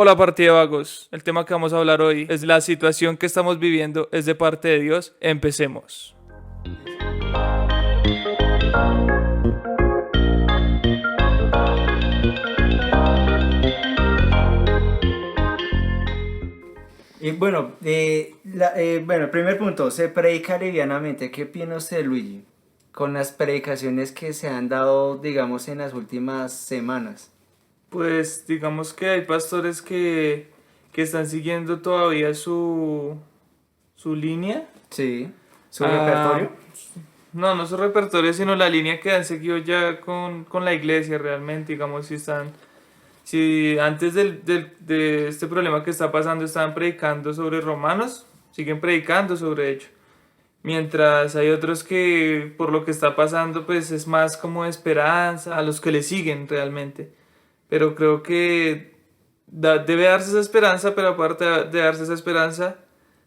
Hola partida de vagos, el tema que vamos a hablar hoy es la situación que estamos viviendo es de parte de Dios. Empecemos. Y bueno, el primer punto, se predica livianamente. ¿Qué opina usted, Luigi? Con las predicaciones que se han dado, digamos, en las últimas semanas. Pues digamos que hay pastores que están siguiendo todavía su línea. Sí, su Ah, repertorio. no su repertorio, sino la línea que han seguido ya con la iglesia realmente. Digamos, si antes de este problema que está pasando estaban predicando sobre Romanos, siguen predicando sobre ello. Mientras hay otros que por lo que está pasando pues es más como esperanza a los que le siguen realmente. Pero creo que debe darse esa esperanza, pero aparte de darse esa esperanza,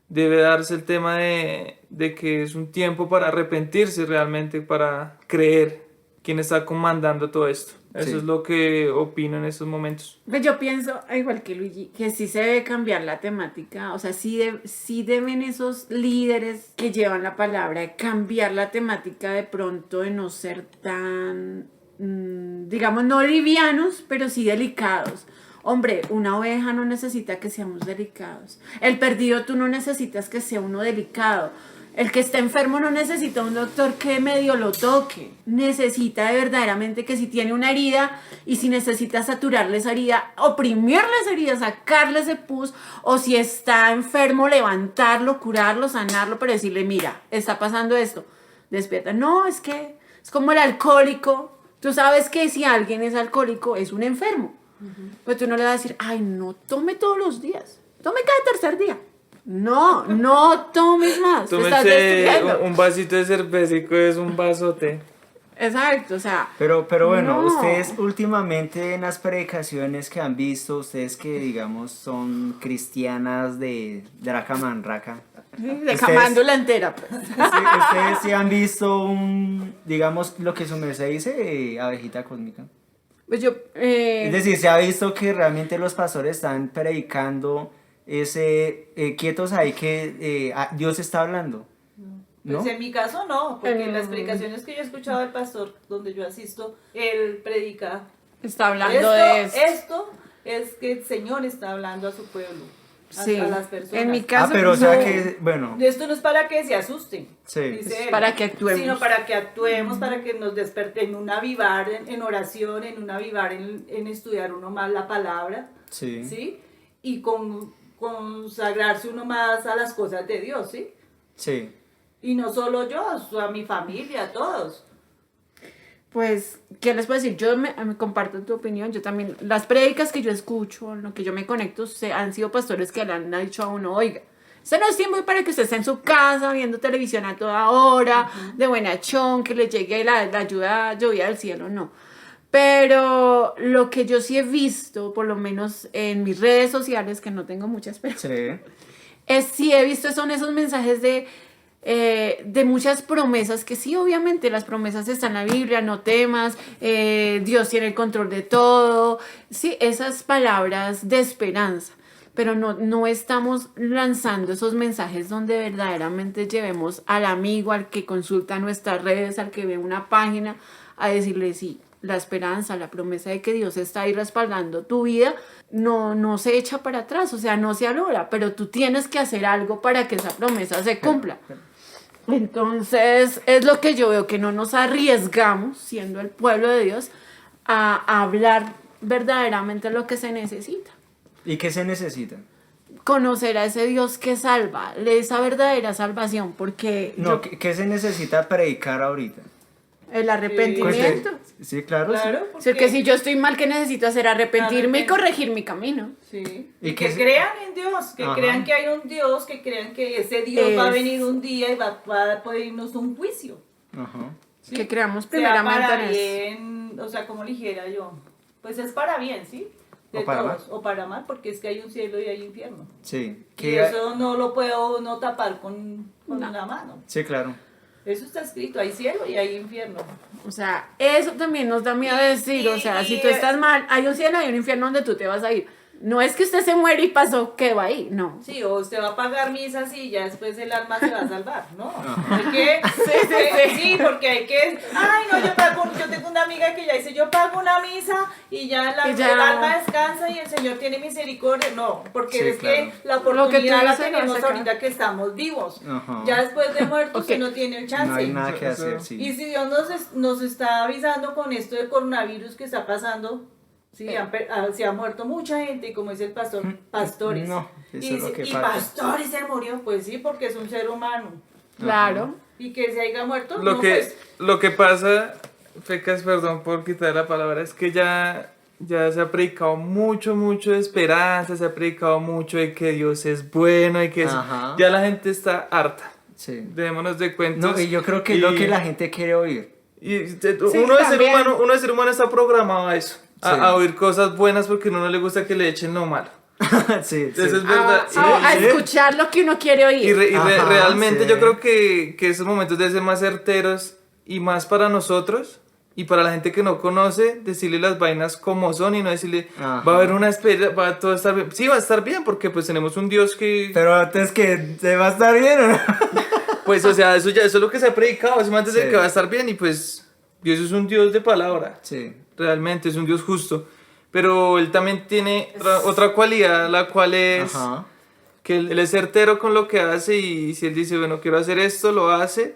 debe darse el tema de que es un tiempo para arrepentirse realmente, para creer quién está comandando todo esto. Eso es Sí. lo que opino en estos momentos. Pues yo pienso, igual que Luigi, que sí se debe cambiar la temática, o sea, sí deben esos líderes que llevan la palabra cambiar la temática de pronto de no ser tan, digamos, no livianos, pero sí delicados. Hombre, una oveja no necesita que seamos delicados. El perdido tú no necesitas que sea uno delicado. El que está enfermo no necesita un doctor que medio lo toque. Necesita verdaderamente que si tiene una herida y si necesita saturarle esa herida, oprimirle esa herida, sacarle ese pus, o si está enfermo, levantarlo, curarlo, sanarlo, pero decirle, mira, está pasando esto, despierta. No, es que es como el alcohólico. Tú sabes que si alguien es alcohólico, es un enfermo. Pues tú no le vas a decir, ay, no tome todos los días, tome cada tercer día. No tomes más. Te estás Tómese destruyendo. un vasito de cerveza y es un vasote. Exacto, o sea. Pero bueno, no. ustedes últimamente en las predicaciones que han visto, ustedes que, digamos, son cristianas de raca manraca. De camándula entera, pues. Ustedes sí han visto digamos, lo que su merced dice, abejita cósmica. Pues yo. Es decir, se ha visto que realmente los pastores están predicando quietos ahí que Dios está hablando, ¿no? Pues en mi caso no, porque en las Mm. predicaciones que yo he escuchado del pastor donde yo asisto, él predica. Está hablando de esto. Esto es que el Señor está hablando a su pueblo, Sí. a las personas. En mi caso. Pero o sea no. que, bueno, Esto no es para que se asusten, sí. dice él, Para que actuemos. sino para que actuemos, para que nos desperten en un avivar en oración, en un avivar en estudiar uno más la palabra, Sí. ¿sí? Y consagrarse uno más a las cosas de Dios, ¿sí? Sí. Y no solo yo, a mi familia, a todos. Pues, ¿qué les puedo decir? Yo me comparto tu opinión. Yo también, las prédicas que yo escucho, en lo que yo me conecto, han sido pastores que le han dicho a uno, oiga, este no es tiempo para que usted esté en su casa viendo televisión a toda hora, de buenachón, que le llegue la ayuda llovida del cielo, no. Pero lo que yo sí he visto, por lo menos en mis redes sociales, que no tengo muchas, pero Sí. sí he visto son esos mensajes de muchas promesas, que sí, obviamente las promesas están en la Biblia, no temas, Dios tiene el control de todo, sí, esas palabras de esperanza, pero no estamos lanzando esos mensajes donde verdaderamente llevemos al amigo, al que consulta nuestras redes, al que ve una página, a decirle sí. La esperanza, la promesa de que Dios está ahí respaldando tu vida, no se echa para atrás, o sea, no se alogra, pero tú tienes que hacer algo para que esa promesa se cumpla. Entonces, es lo que yo veo, que no nos arriesgamos, siendo el pueblo de Dios, a hablar verdaderamente lo que se necesita. ¿Y qué se necesita? Conocer a ese Dios que salva, esa verdadera salvación, porque No, ¿qué se necesita predicar ahorita? el arrepentimiento. Pues, sí, claro. Claro, O sea, que si yo estoy mal, ¿qué necesito hacer? Arrepentirme y Arrepentir. corregir mi camino. sí. ¿Y Y qué que se- crean en Dios, que Ajá. crean que hay un Dios, que crean que ese Dios va a venir un día y va a ponernos un juicio. Ajá. ¿sí? Que creamos Sea primeramente para en eso. bien, o sea, como dijera yo, pues es para bien, ¿sí? De O para todos, o para mal, porque es que hay un cielo y hay infierno. Sí. Y eso no lo puedo no tapar con No. una mano. Sí, claro. Eso está escrito, hay cielo y hay infierno. O sea, eso también nos da miedo decir, o sea, si tú estás mal, hay un cielo y un infierno donde tú te vas a ir. No es que usted se muere y pasó, quedó ahí, no. Sí, o usted va a pagar misas y ya después el alma se va a salvar, ¿no? Ajá. Hay que, sí, porque hay que, ay, no, yo tengo una amiga que ya dice, yo pago una misa y ya, Y ya. el alma descansa y el Señor tiene misericordia. No, porque Sí, es que claro. la Lo que tú oportunidad la dices, tenemos no sé acá. ahorita que estamos vivos. Ajá. Ya después de muertos Ok. usted no tiene el chance. No hay nada que Eso- hacer, eso- sí. Y si Dios nos está avisando con esto del coronavirus que está pasando, sí, se ha muerto mucha gente, y como dice el pastor, pastores. No, eso y es lo que y falta. pastores se murió, pues sí, porque es un ser humano. Claro. Y que se haya muerto, Lo no, que, pues, lo que pasa, Fecas, perdón por quitar la palabra, es que ya se ha predicado mucho de esperanza, se ha predicado mucho de que Dios es bueno y que Ajá. ya la gente está harta. Sí. Démonos de cuentos. No, y yo creo que es lo que la gente quiere oír. Uno de ser también. humano está programado a eso, Sí. a oír cosas buenas porque a uno no le gusta que le echen lo malo. Sí, Eso sí. es verdad. A Sí. escuchar lo que uno quiere oír. Ajá, Realmente sí. yo creo que esos momentos deben ser más certeros y más para nosotros y para la gente que no conoce, decirle las vainas como son y no decirle, Ajá. va a haber una espera, va a todo estar bien. Sí, va a estar bien porque pues tenemos un Dios que, Pero antes que se va a estar bien, ¿o no? pues o sea, eso es lo que se ha predicado, eso antes de Sí. que va a estar bien y pues Dios es un Dios de palabra. Sí. Realmente es un Dios justo. Pero Él también tiene otra cualidad, la cual es Ajá. que él es certero con lo que hace y si Él dice, bueno, quiero hacer esto, lo hace.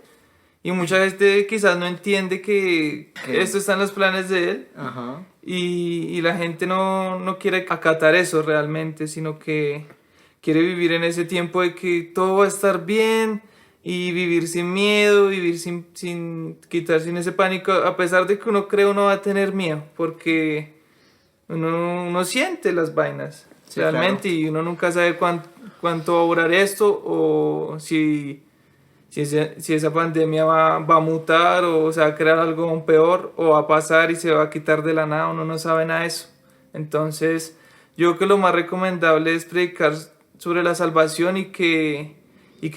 Y mucha gente quizás no entiende que ¿Qué? esto está en los planes de Él Ajá. y la gente no quiere acatar eso realmente, sino que quiere vivir en ese tiempo de que todo va a estar bien y vivir sin miedo, vivir sin quitar sin ese pánico, a pesar de que uno cree uno va a tener miedo, porque uno siente las vainas Sí, realmente y uno nunca sabe cuánto va a durar esto o si esa pandemia va a mutar o se va a crear algo aún peor o va a pasar y se va a quitar de la nada, uno no sabe nada de eso. Entonces, yo creo que lo más recomendable es predicar sobre la salvación y que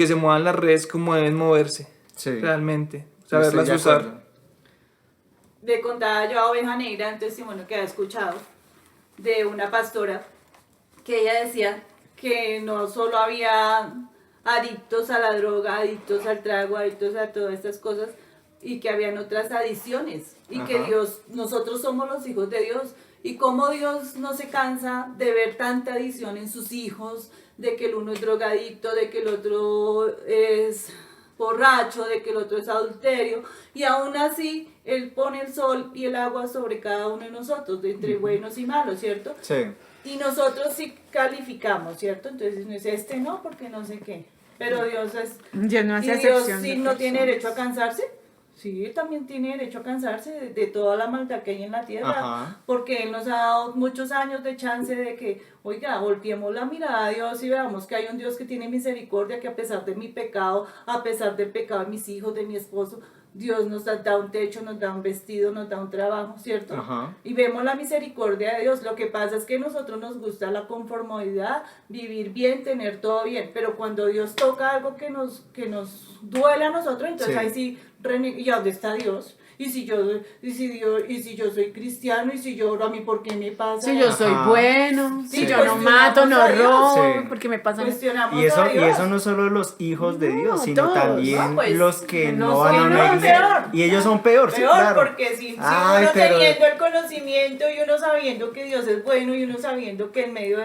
se muevan las redes como deben moverse, Sí. realmente, Yo estoy saberlas de usar. acuerdo. le contaba yo a Oveja Negra un testimonio que había escuchado de una pastora que ella decía que no solo había adictos a la droga, adictos al trago, adictos a todas estas cosas y que habían otras adicciones y que Ajá. Dios, nosotros somos los hijos de Dios y cómo Dios no se cansa de ver tanta adicción en sus hijos, de que el uno es drogadicto, de que el otro es borracho, de que el otro es adulterio, y aún así Él pone el sol y el agua sobre cada uno de nosotros, de entre buenos y malos, ¿cierto? Sí. Y nosotros sí calificamos, ¿cierto? Entonces no es no, porque no sé qué. Pero Dios es... Dios no ¿Y hace Dios excepción sí de no tiene personas. derecho a cansarse? Sí, Él también tiene derecho a cansarse de toda la maldad que hay en la tierra, Ajá. porque Él nos ha dado muchos años de chance de que, oiga, volteemos la mirada a Dios y veamos que hay un Dios que tiene misericordia, que a pesar de mi pecado, a pesar del pecado de mis hijos, de mi esposo, Dios nos da un techo, nos da un vestido, nos da un trabajo, ¿cierto? Ajá. Y vemos la misericordia de Dios. Lo que pasa es que a nosotros nos gusta la conformidad, vivir bien, tener todo bien. Pero cuando Dios toca algo que nos duele a nosotros, entonces Sí. ahí sí, ¿y dónde está Dios? Y si yo soy cristiano, y si yo oro a mí, ¿por qué me pasa? Si yo soy Ajá. bueno, si Sí. yo no mato, no Cuestionamos a Dios. robo, Sí. porque me pasan... Cuestionamos Y eso, a y Dios. eso no solo los hijos de No, Dios, sino todos. también No, pues, los que no no van a son, una no, iglesia. peor. Y ellos son peor, sí, Peor, claro. porque si Ay, uno pero- teniendo el conocimiento y uno sabiendo que Dios es bueno y uno sabiendo que en medio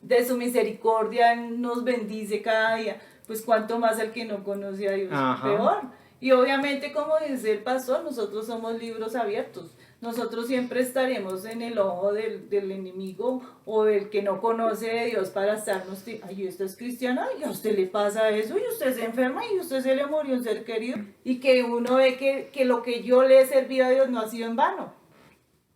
de su misericordia nos bendice cada día, pues cuánto más el que no conoce a Dios, Ajá. peor. Y obviamente, como dice el pastor, nosotros somos libros abiertos. Nosotros siempre estaremos en el ojo del enemigo o del que no conoce de Dios para estarnos, ay, ¿usted es cristiana? ¿Y a usted le pasa eso? ¿Y usted se enferma? ¿Y usted se le murió un ser querido? Y que uno ve que lo que yo le he servido a Dios no ha sido en vano.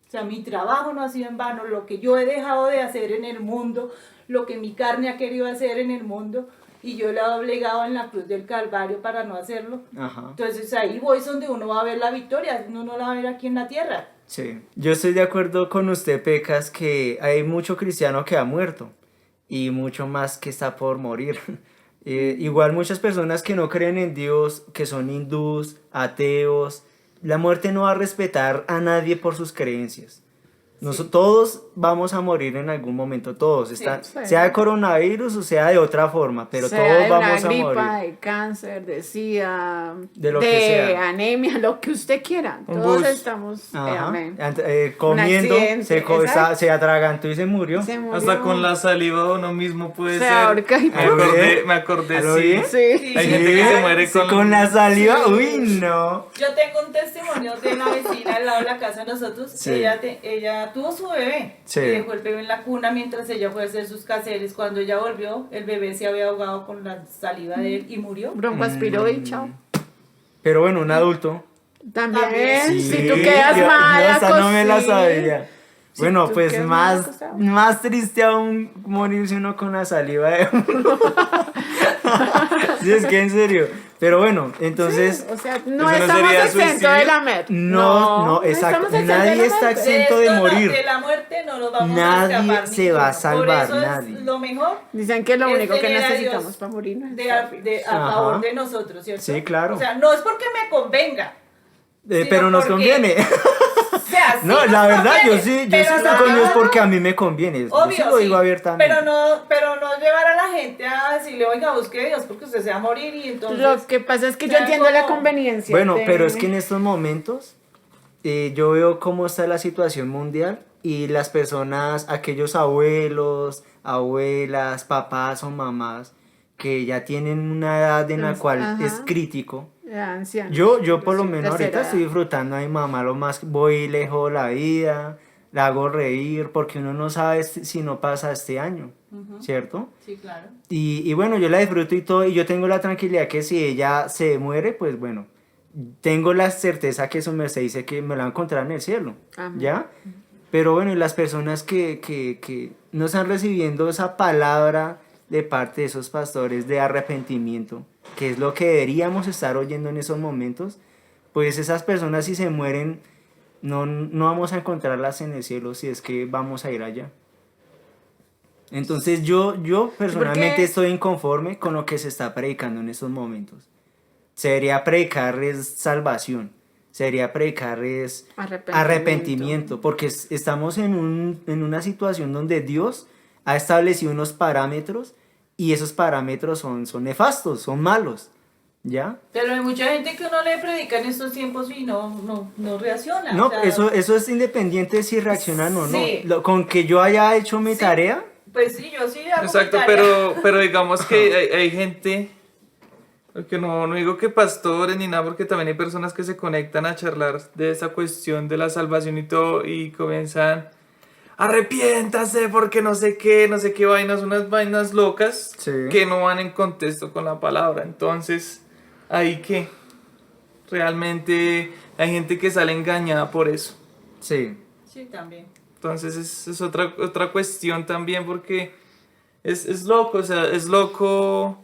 O sea, mi trabajo no ha sido en vano, lo que yo he dejado de hacer en el mundo, lo que mi carne ha querido hacer en el mundo, y yo le he obligado en la cruz del Calvario para no hacerlo. Ajá. Entonces ahí voy es donde uno va a ver la victoria, uno no la va a ver aquí en la tierra. Sí. Yo estoy de acuerdo con usted, Pecas, que hay mucho cristiano que ha muerto y mucho más que está por morir. Igual muchas personas que no creen en Dios, que son hindús, ateos, la muerte no va a respetar a nadie por sus creencias. Todos vamos a morir en algún momento, todos, Sí. sea de coronavirus o sea de otra forma, pero sea todos de vamos una a gripa, morir. de cáncer, de sida, De lo que sea. anemia, lo que usted quiera. Un Todos bus. estamos, Ajá. amén. Comiendo, accidente, exacto. se atragantó y se murió. Se murió. Hasta con la saliva uno mismo puede Se ser. ahorca y ¿A lo bien? Me acordé, ¿A lo sí. bien? Sí. Hay gente que se muere Sí, con la saliva, Sí. uy, no. Yo tengo un testimonio de una vecina al lado de la casa de nosotros. Sí. Ella tuvo su bebé Sí. y dejó el bebé en la cuna mientras ella fue a hacer sus quehaceres. Cuando ella volvió, el bebé se había ahogado con la saliva de él y murió. Bronco aspiró y chao. Pero bueno, un adulto. También, También. si tú quedas mal, esa no me la acostado. sabía. Si Bueno, tú pues quedas mal acostado. más triste aún morirse uno con la saliva de uno. Sí, es que en serio. Pero bueno, entonces... Sí, o sea, no ¿Eso no estamos sería exentos suicidio? de la muerte. No, exacto. estamos exentos Nadie de la está muerte. exento de esto morir. De la muerte no nos vamos Nadie a escapar. se va a ninguno. salvar, Por eso nadie. es lo mejor Dicen que lo es único que tener a necesitamos Dios para morir no es a Ajá. favor de nosotros, ¿cierto? Sí, claro. O sea, no es porque me convenga. Pero nos porque- conviene. O sea, sí No, nos la verdad, yo conviene, sí pero estoy no con Dios llevar- porque a mí me conviene. Yo sí lo digo sí, abiertamente. pero no llevar a la gente a decirle, oiga, busque a Dios porque usted se va a morir y entonces... Lo que pasa es que yo ya entiendo la como- conveniencia. Bueno, de- pero es que en estos momentos yo veo cómo está la situación mundial y las personas, aquellos abuelos, abuelas, papás o mamás que ya tienen una edad en la cual Ajá. es crítico. Ya, ancianos. Yo por lo Sí, menos ahorita tercera estoy edad. disfrutando a mi mamá lo más, voy lejos la vida, la hago reír porque uno no sabe si no pasa este año, ¿cierto? Sí, claro. Y bueno, yo la disfruto y todo, y yo tengo la tranquilidad que si ella se muere, pues bueno, tengo la certeza que su merced dice que me la va a encontrar en el cielo, Amén. ¿ya? Pero bueno, y las personas que no están recibiendo esa palabra de parte de esos pastores de arrepentimiento, que es lo que deberíamos estar oyendo en esos momentos, pues esas personas si se mueren, no vamos a encontrarlas en el cielo si es que vamos a ir allá. Entonces yo personalmente estoy inconforme con lo que se está predicando en estos momentos. Sería predicarles salvación, sería predicarles arrepentimiento, porque estamos en una situación donde Dios ha establecido unos parámetros y esos parámetros son nefastos, son malos, ¿ya? Pero hay mucha gente que uno le predica en estos tiempos y no reacciona. No, o sea, eso es independiente de si reaccionan o no. Sí. Con que yo haya hecho mi tarea, Pues sí, yo sí hago Exacto, mi tarea. pero digamos que hay gente, porque no digo que pastores ni nada, porque también hay personas que se conectan a charlar de esa cuestión de la salvación y todo, y comienzan, arrepiéntase porque no sé qué vainas, unas vainas locas Sí. que no van en contexto con la palabra. Entonces, ahí que realmente hay gente que sale engañada por eso. sí. Sí, también. Entonces es otra cuestión también porque es loco, o sea, es loco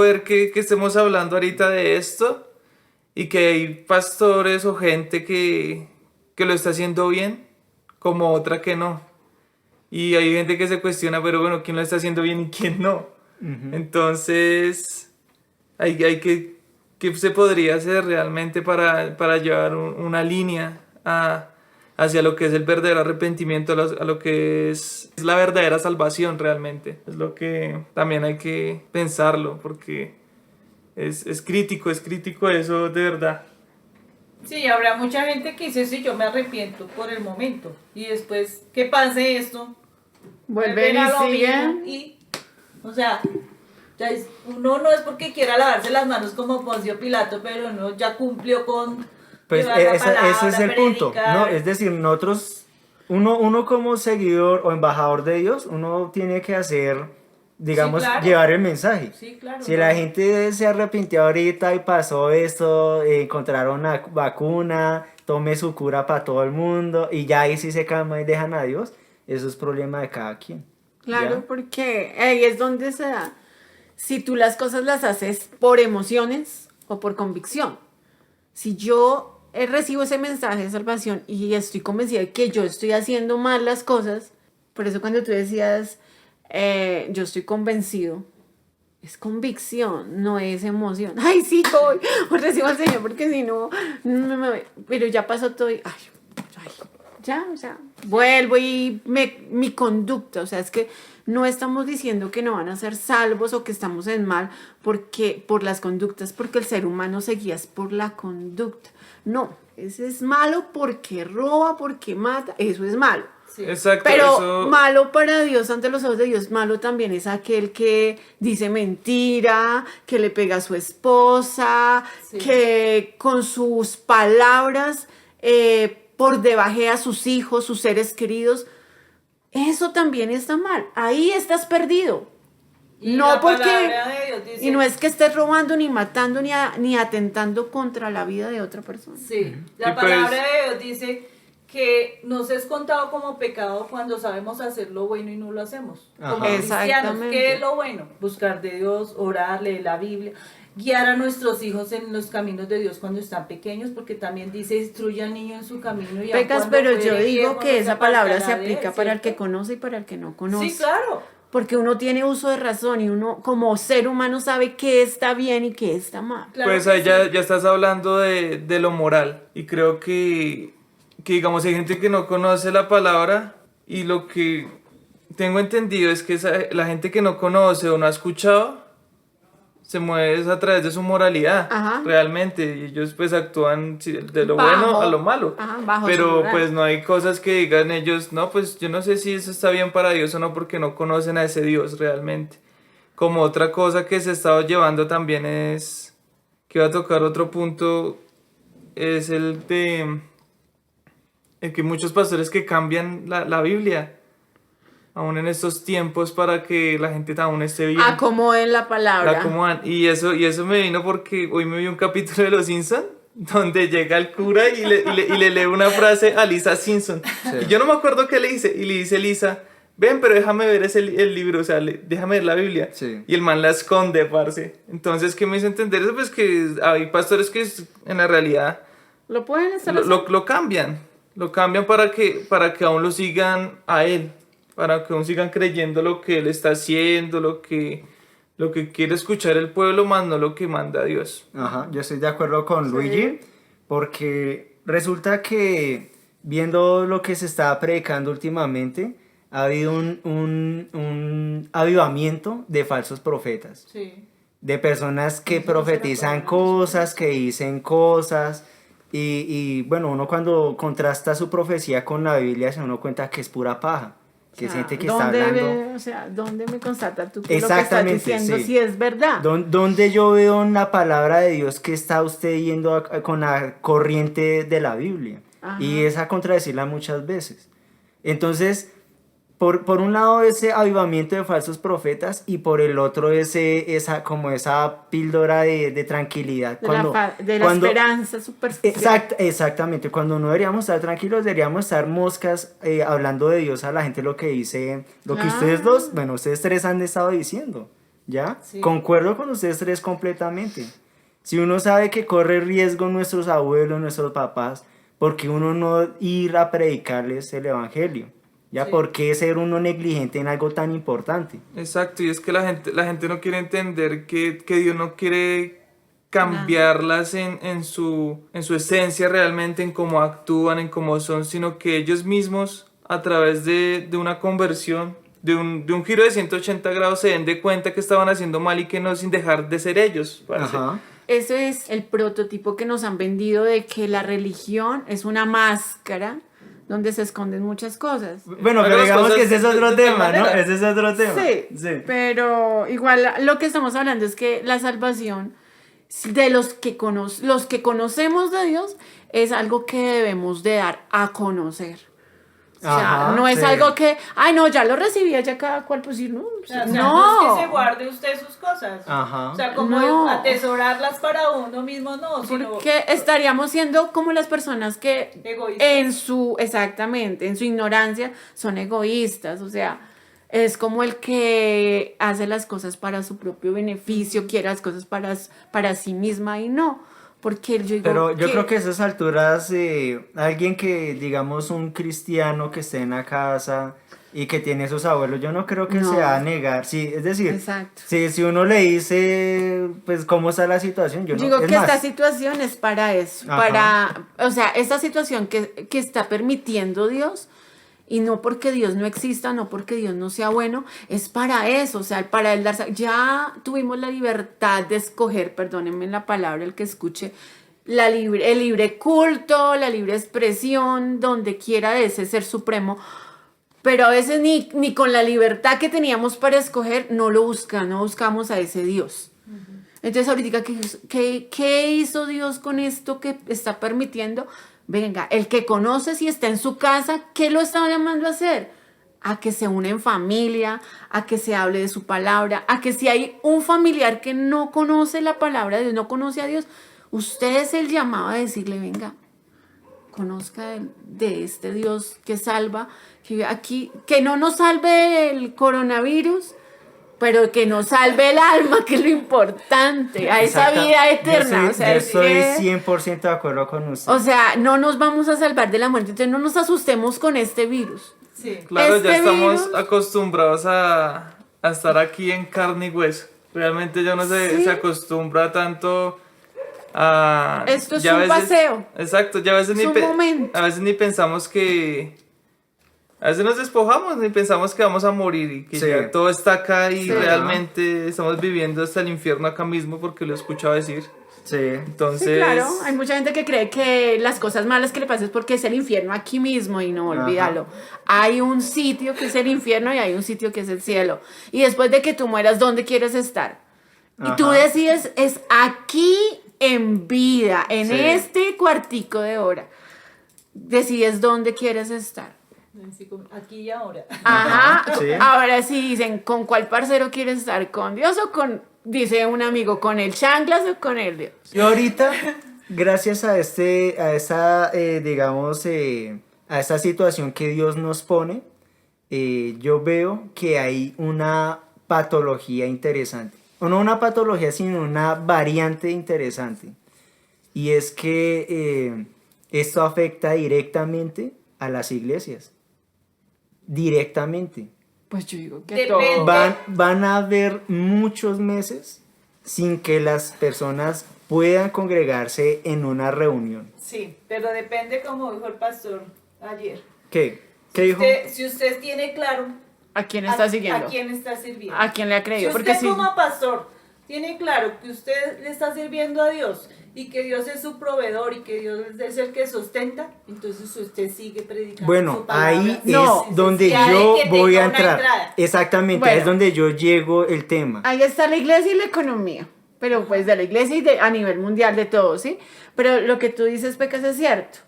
ver que estemos hablando ahorita de esto y que hay pastores o gente que lo está haciendo bien, como otra que no. Y hay gente que se cuestiona, pero bueno, ¿quién lo está haciendo bien y quién no? Entonces, ¿qué se podría hacer realmente para llevar una línea hacia lo que es el verdadero arrepentimiento, a lo que es la verdadera salvación realmente? Es lo que también hay que pensarlo, porque es crítico eso de verdad. Sí, habrá mucha gente que dice, sí, yo me arrepiento por el momento. Y después que pase esto, Vuelven a y lo siguen. mismo y, o sea, uno no es porque quiera lavarse las manos como Poncio Pilato, pero uno ya cumplió con Pues llevar la ese palabra, es el punto, predicar. ¿no? Es decir, nosotros, uno como seguidor o embajador de Dios, uno tiene que hacer, digamos, Sí, claro. llevar el mensaje. Sí, claro. Si la gente se arrepintió ahorita y pasó esto, encontraron una vacuna, tome su cura para todo el mundo y ya ahí sí se calma y dejan a Dios, eso es problema de cada quien. Claro, ¿ya? porque ahí es donde se da. Si tú las cosas las haces por emociones o por convicción. Si yo recibo ese mensaje de salvación y estoy convencida de que yo estoy haciendo mal las cosas, por eso cuando tú decías, yo estoy convencido, es convicción, no es emoción. Ay, sí, hoy recibo al Señor porque si no, pero ya pasó todo y, ay, ya, o sea, vuelvo y mi conducta, o sea, es que no estamos diciendo que no van a ser salvos o que estamos en mal porque, por las conductas, porque el ser humano se guía es por la conducta. No, ese es malo porque roba, porque mata, eso es malo. Sí. Exacto, Pero eso... malo para Dios, ante los ojos de Dios, malo también es aquel que dice mentira, que le pega a su esposa, Sí. que con sus palabras por debajea a sus hijos, sus seres queridos. Eso también está mal. Ahí estás perdido. Y No la porque... palabra de Dios dice- Y no es que estés robando, ni matando, ni atentando contra la vida de otra persona. Sí, la Y pues- palabra de Dios dice que nos es contado como pecado cuando sabemos hacer lo bueno y no lo hacemos. Ajá. Como cristianos, Exactamente. ¿qué es lo bueno? Buscar de Dios, orar, leer la Biblia, guiar a nuestros hijos en los caminos de Dios cuando están pequeños, porque también dice, instruye al niño en su camino. Y aun Pecas, cuando pero fuere yo digo viejo, que no esa palabra se apartará de él, aplica para el que ¿cierto? conoce y para el que no conoce. Sí, claro. Porque uno tiene uso de razón y uno como ser humano sabe qué está bien y qué está mal. Claro Pues que ahí sí. ya estás hablando de lo moral y creo que digamos hay gente que no conoce la palabra y lo que tengo entendido es que la gente que no conoce o no ha escuchado se mueve es a través de su moralidad Ajá. realmente y ellos pues actúan sí, de lo Bajo. bueno a lo malo, Ajá, bajo su pero moral. pues no hay cosas que digan ellos, no, pues yo no sé si eso está bien para Dios o no porque no conocen a ese Dios realmente. Como otra cosa que se ha estado llevando también es, que va a tocar otro punto, es el de el que muchos pastores que cambian la Biblia, aún en estos tiempos para que la gente aún esté bien. Acomoden la palabra. La acomodan. Y eso me vino porque hoy me vi un capítulo de Los Simpson donde llega el cura y le lee una frase a Lisa Simpson. Y yo no me acuerdo qué le dice. Y le dice Lisa, ven, pero déjame ver el libro, o sea, déjame ver la Biblia. Sí. Y el man la esconde, parce. Entonces, ¿qué me hizo entender eso? Pues que hay pastores que en la realidad Lo pueden estar lo haciendo. cambian. Lo cambian para que aún lo sigan a él. Para que aún sigan creyendo lo que él está haciendo, lo que quiere escuchar el pueblo, más no lo que manda Dios. Ajá, yo estoy de acuerdo con Sí. Luigi, porque resulta que viendo lo que se estaba predicando últimamente, ha habido un avivamiento de falsos profetas, Sí. de personas que Eso no se profetizan recuerda, cosas, que dicen cosas, y bueno, uno cuando contrasta su profecía con la Biblia se da uno cuenta que es pura paja, que es gente que está hablando... O sea, ¿dónde me constata tú que lo que estás Exactamente, diciendo sí. si es verdad? ¿Dónde yo veo en la palabra de Dios que está usted yendo con la corriente de la Biblia? Ajá. Y es a contradecirla muchas veces. Entonces, por un lado ese avivamiento de falsos profetas y por el otro esa píldora de tranquilidad. De la esperanza superficial. Exactamente, cuando no deberíamos estar tranquilos, deberíamos estar moscas hablando de Dios a la gente lo que dice, lo que ustedes tres han estado diciendo, ¿ya? Sí. Concuerdo con ustedes tres completamente. Si uno sabe que corre riesgo nuestros abuelos, nuestros papás, ¿por qué uno no ir a predicarles el evangelio? ¿Ya? Sí. ¿Por qué ser uno negligente en algo tan importante? Exacto, y es que la gente no quiere entender que Dios no quiere cambiarlas en su esencia realmente, en cómo actúan, en cómo son, sino que ellos mismos, a través de una conversión, de un giro de 180 grados, se den de cuenta que estaban haciendo mal y que no, sin dejar de ser ellos. parce. Ajá. Eso es el prototipo que nos han vendido de que la religión es una máscara donde se esconden muchas cosas. Bueno, pero Haga las digamos cosas que ese es otro de tal tema, ¿no? manera. Ese es otro tema. Sí, pero igual lo que estamos hablando es que la salvación de los que conocemos de Dios es algo que debemos de dar a conocer. O sea, Ajá, no es sí. algo que, ay no, ya lo recibí, ya cada cual pues sí, no. O sea, no. no es que se guarde usted sus cosas. Ajá. O sea, como No. atesorarlas para uno mismo, no, sino Porque estaríamos siendo como las personas que egoístas. exactamente, en su ignorancia son egoístas, o sea, es como el que hace las cosas para su propio beneficio, quiere las cosas para sí misma y no, porque yo digo Pero yo creo que a esas alturas, alguien que, digamos, un cristiano que esté en la casa y que tiene sus abuelos, yo no creo que No. se va a negar. Sí, es decir, Exacto. si uno le dice, pues, cómo está la situación, yo no. Digo es que más, esta situación es para eso, Ajá. o sea, esta situación que está permitiendo Dios, y no porque Dios no exista, no porque Dios no sea bueno, es para eso, o sea, para el darse, ya tuvimos la libertad de escoger, perdónenme la palabra, el que escuche, el libre culto, la libre expresión, donde quiera de ese ser supremo, pero a veces ni con la libertad que teníamos para escoger, no buscamos a ese Dios. Entonces ahorita, ¿qué hizo Dios con esto que está permitiendo? Venga, el que conoce si está en su casa, ¿qué lo está llamando a hacer? A que se une en familia, a que se hable de su palabra, a que si hay un familiar que no conoce la palabra de Dios, no conoce a Dios, usted es el llamado a decirle, venga, conozca de este Dios que salva, que vive aquí, que no nos salve el coronavirus, pero que nos salve el alma, que es lo importante, a esa exacta- vida eterna. Yo, O sea, yo es estoy que- 100% de acuerdo con usted. o sea, no nos vamos a salvar de la muerte, entonces no nos asustemos con este virus. Sí. Claro, Este ya estamos virus- acostumbrados a estar aquí en carne y hueso. Realmente ya no Sí. se acostumbra tanto a... Esto es ya a un paseo. Exacto, ya a veces, Es un momento. a veces ni pensamos que... A veces nos despojamos, ni pensamos que vamos a morir y que Sí. ya todo está acá y Sí. realmente estamos viviendo hasta el infierno acá mismo porque lo he escuchado decir. Sí. Entonces... Sí, claro, hay mucha gente que cree que las cosas malas que le pasan es porque es el infierno aquí mismo y no, Ajá. olvídalo. Hay un sitio que es el infierno y hay un sitio que es el cielo. Y después de que tú mueras, ¿dónde quieres estar? Y tú Ajá. decides, es aquí en vida, en Sí. este cuartico de hora. Decides dónde quieres estar. Así como aquí y ahora. Ajá. Sí. Ahora sí dicen, ¿con cuál parcero quieres estar? ¿Con Dios o con, dice un amigo, con el chanclas o con el Dios? Yo ahorita, gracias a esa, digamos, a esa situación que Dios nos pone, yo veo que hay una patología interesante. O no una patología, sino una variante interesante. Y es que esto afecta directamente a las iglesias. Directamente. Pues yo digo que Depende. todo. Van a haber muchos meses sin que las personas puedan congregarse en una reunión. Sí, pero depende, como dijo el pastor ayer. ¿Qué? ¿Qué dijo? Si usted tiene claro ¿A quién está siguiendo? a quién está sirviendo. ¿A quién le ha Si creído? usted Porque si como pastor tiene claro que usted le está sirviendo a Dios y que Dios es su proveedor y que Dios es el que sustenta, entonces usted sigue predicando Bueno, su palabra. ahí No. es donde Necesidad de yo que voy tenga a una entrar. entrada. Exactamente, Bueno. ahí es donde yo llego el tema. ahí está la iglesia y la economía. Pero pues de la iglesia y a nivel mundial de todo, ¿sí? Pero lo que tú dices, Pecas, es cierto.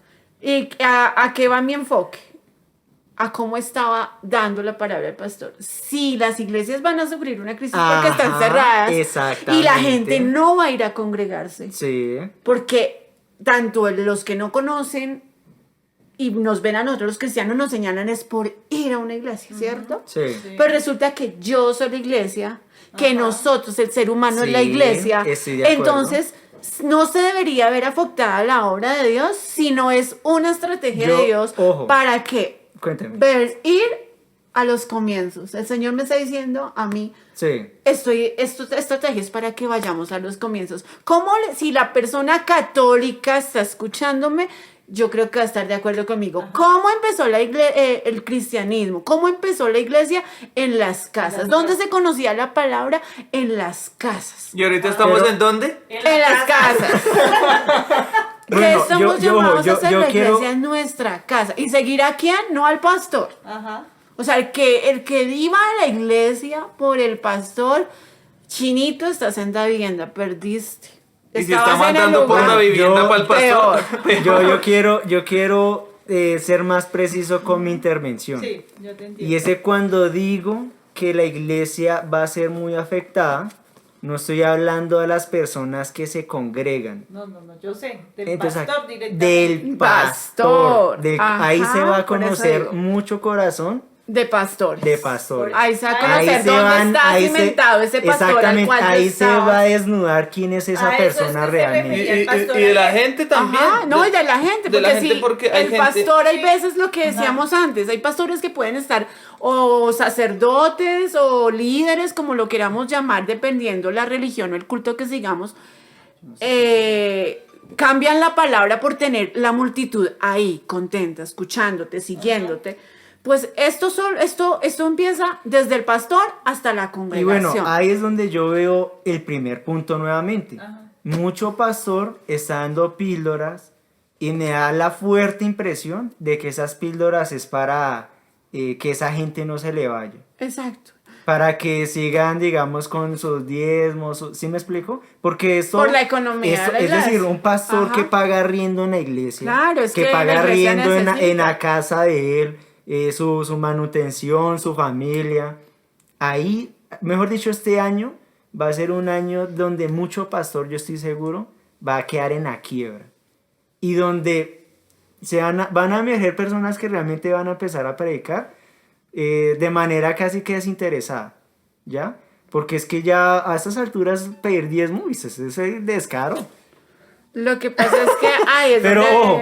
¿Y a qué va mi enfoque? A cómo estaba dando la palabra el pastor. Sí, las iglesias van a sufrir una crisis porque están Ajá, cerradas. exactamente. Y la gente no va a ir a congregarse. Sí, Porque tanto los que no conocen y nos ven a nosotros los cristianos nos señalan es por ir a una iglesia, ¿cierto? sí. Sí. Pero resulta que yo soy la iglesia, que Ajá. nosotros, el ser humano, es la Sí, iglesia. estoy de acuerdo. Entonces, no se debería ver afectada la obra de Dios, sino es una estrategia Yo- de Dios ojo. para que Cuénteme. ir a los comienzos. El Señor me está diciendo a mí, Sí. esta estrategia es para que vayamos a los comienzos. Si la persona católica está escuchándome, yo creo que va a estar de acuerdo conmigo. ¿Cómo empezó el cristianismo? ¿Cómo empezó la iglesia? En las casas. ¿Dónde se conocía la palabra? En las casas. ¿Y ahorita estamos Pero- en dónde? En las casas. ¿Qué Bueno, estamos yo- llamados a hacer? yo La quiero- iglesia en nuestra casa. ¿Y seguir a quién? No al pastor. Ajá. O sea, el que iba a la iglesia por el pastor, chinito, estás en la vivienda, perdiste. Y si Estabas está en el mandando por lugar la vivienda Yo- para el pastor. Yo quiero ser más preciso con mi intervención. Sí, yo te entiendo. Y ese cuando digo que la iglesia va a ser muy afectada, no estoy hablando de las personas que se congregan. No, yo sé. Del Entonces, pastor directamente. del Pastor. pastor. Ajá, ahí se va a por eso conocer digo. mucho corazón de pastores. de pastores. Ahí se va a Ahí conocer se dónde van- está ahí se- cimentado ese pastor al exactamente, cual tú ahí se estabas. va a desnudar quién es esa A eso es persona que se realmente. refiere. el pastor Y de la ayer. gente también. Ajá, no, y de la gente, de la porque gente sí, porque hay el gente- pastor hay Sí. veces lo que decíamos antes, hay pastores que pueden estar o sacerdotes o líderes, como lo queramos llamar, dependiendo la religión o el culto que sigamos, cambian la palabra por tener la multitud ahí, contenta, escuchándote, siguiéndote. Pues esto empieza desde el pastor hasta la Y congregación. bueno, ahí es donde yo veo el primer punto nuevamente. Ajá. Mucho pastor está dando píldoras y me da la fuerte impresión de que esas píldoras es para que esa gente no se le vaya. Exacto. Para que sigan, digamos, con sus diezmos, ¿sí me explico? Porque esto... Por la economía de la es decir, iglesia. un pastor Ajá. que paga arriendo en la iglesia, Claro, es que paga la iglesia arriendo en necesita. la casa de él, su manutención, su familia. Ahí, mejor dicho, este año va a ser un año donde mucho pastor, yo estoy seguro, va a quedar en la quiebra. Y donde van a emerger personas que realmente van a empezar a predicar de manera casi que desinteresada, ¿ya? Porque es que ya a estas alturas pedir diezmo, es el descaro. Lo que pasa es que ahí es Pero donde... ojo,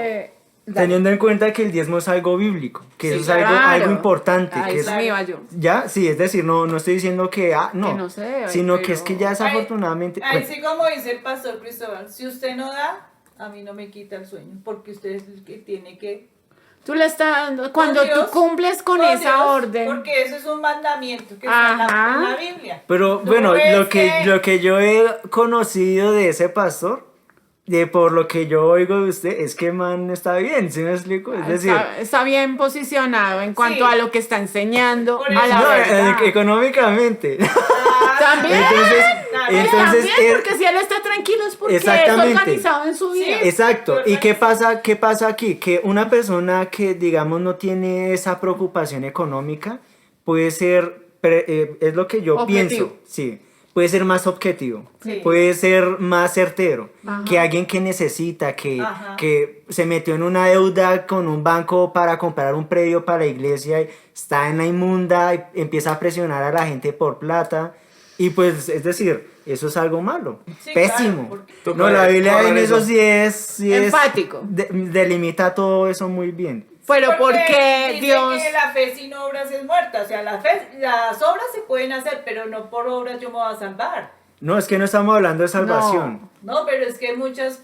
Dale. teniendo en cuenta que el diezmo es algo bíblico, que Sí, eso es algo, claro. algo importante. A Que eso es, me iba yo. ya, sí, es decir, no estoy diciendo que, no, Que no se debe, sino que pero- es que ya desafortunadamente... Ahí bueno, sí, como dice el pastor Cristóbal, si usted no da, a mí no me quita el sueño, porque usted es el que tiene que... Tú le estás dando, cuando con Dios, tú cumples con esa Dios, orden. Porque eso es un mandamiento que está Ajá. en la Biblia. pero No bueno, es lo que yo he conocido de ese pastor, por lo que yo oigo de usted, es que man está bien, ¿sí me explico? Es decir... Está bien posicionado en cuanto Sí. a lo que está enseñando Por a la eso. verdad. económicamente. También. Entonces, También. entonces También, porque si él está tranquilo es porque es Exactamente. organizado en su vida. exacto. ¿Y qué Organizado. pasa aquí? Que una persona que, digamos, no tiene esa preocupación económica puede ser, es lo que yo Objetivo. pienso, sí, puede ser más objetivo, Sí. puede ser más certero Ajá. que alguien que necesita, Ajá. que se metió en una deuda con un banco para comprar un predio para la iglesia, y está en la inmunda y empieza a presionar a la gente por plata. Y pues, es decir, eso es algo malo, Sí, pésimo. claro, porque- No, la Biblia Toca en eso eso. sí es Enfático. delimita todo eso muy bien. Pero porque dice Dios... que la fe sin obras es muerta, o sea, las obras se pueden hacer, pero no por obras yo me voy a salvar. No, es que no estamos hablando de salvación. No, pero es que muchas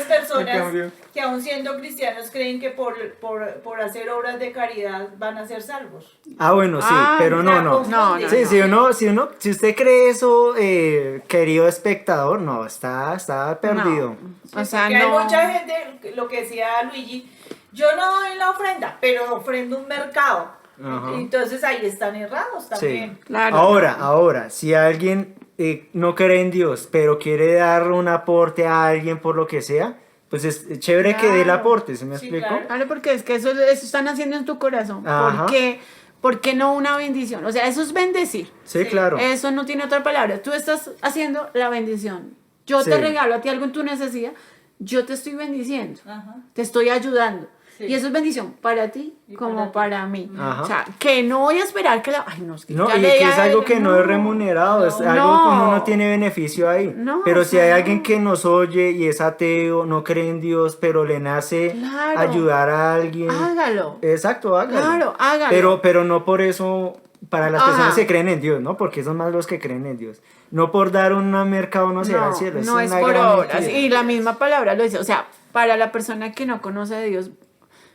personas cambio. que aún siendo cristianos creen que por hacer obras de caridad van a ser salvos. Ah, bueno, sí, Ah, pero no, la no. confunden. No, Sí, no. si usted cree eso, querido espectador, no, está perdido. O sea, Porque no... hay mucha gente, lo que decía Luigi, yo no doy la ofrenda, pero ofrendo un mercado. Ajá. Entonces ahí están errados también. Sí. Claro. Ahora, si alguien no cree en Dios, pero quiere dar un aporte a alguien por lo que sea, pues es chévere que dé el Claro. aporte, ¿se me Sí, explico? claro. Claro, porque es que eso están haciendo en tu corazón. Ajá. ¿Por qué no una bendición? O sea, eso es bendecir. Sí, Sí. claro. Eso no tiene otra palabra. Tú estás haciendo la bendición. Yo Sí. te regalo a ti algo en tu necesidad. Yo te estoy bendiciendo. Ajá. Te estoy ayudando. Sí. Y eso es bendición para ti Y como para para mí. Ajá. O sea, que no voy a esperar que la... Ay, no, es que No, ya y le que di es a algo él. que no es remunerado, es No. algo que uno No. no tiene beneficio ahí. No, Pero o si sea, hay no. alguien que nos oye y es ateo, no cree en Dios, pero le nace Claro. ayudar a alguien. Hágalo. Exacto, hágalo. Claro, hágalo. Pero no por eso, para las Ajá. personas que creen en Dios, ¿no? Porque son más los que creen en Dios. No por dar un mercado no se va al cielo. No eso es una por gran obras. mentira. Y la misma palabra lo dice. O sea, para la persona que no conoce de Dios,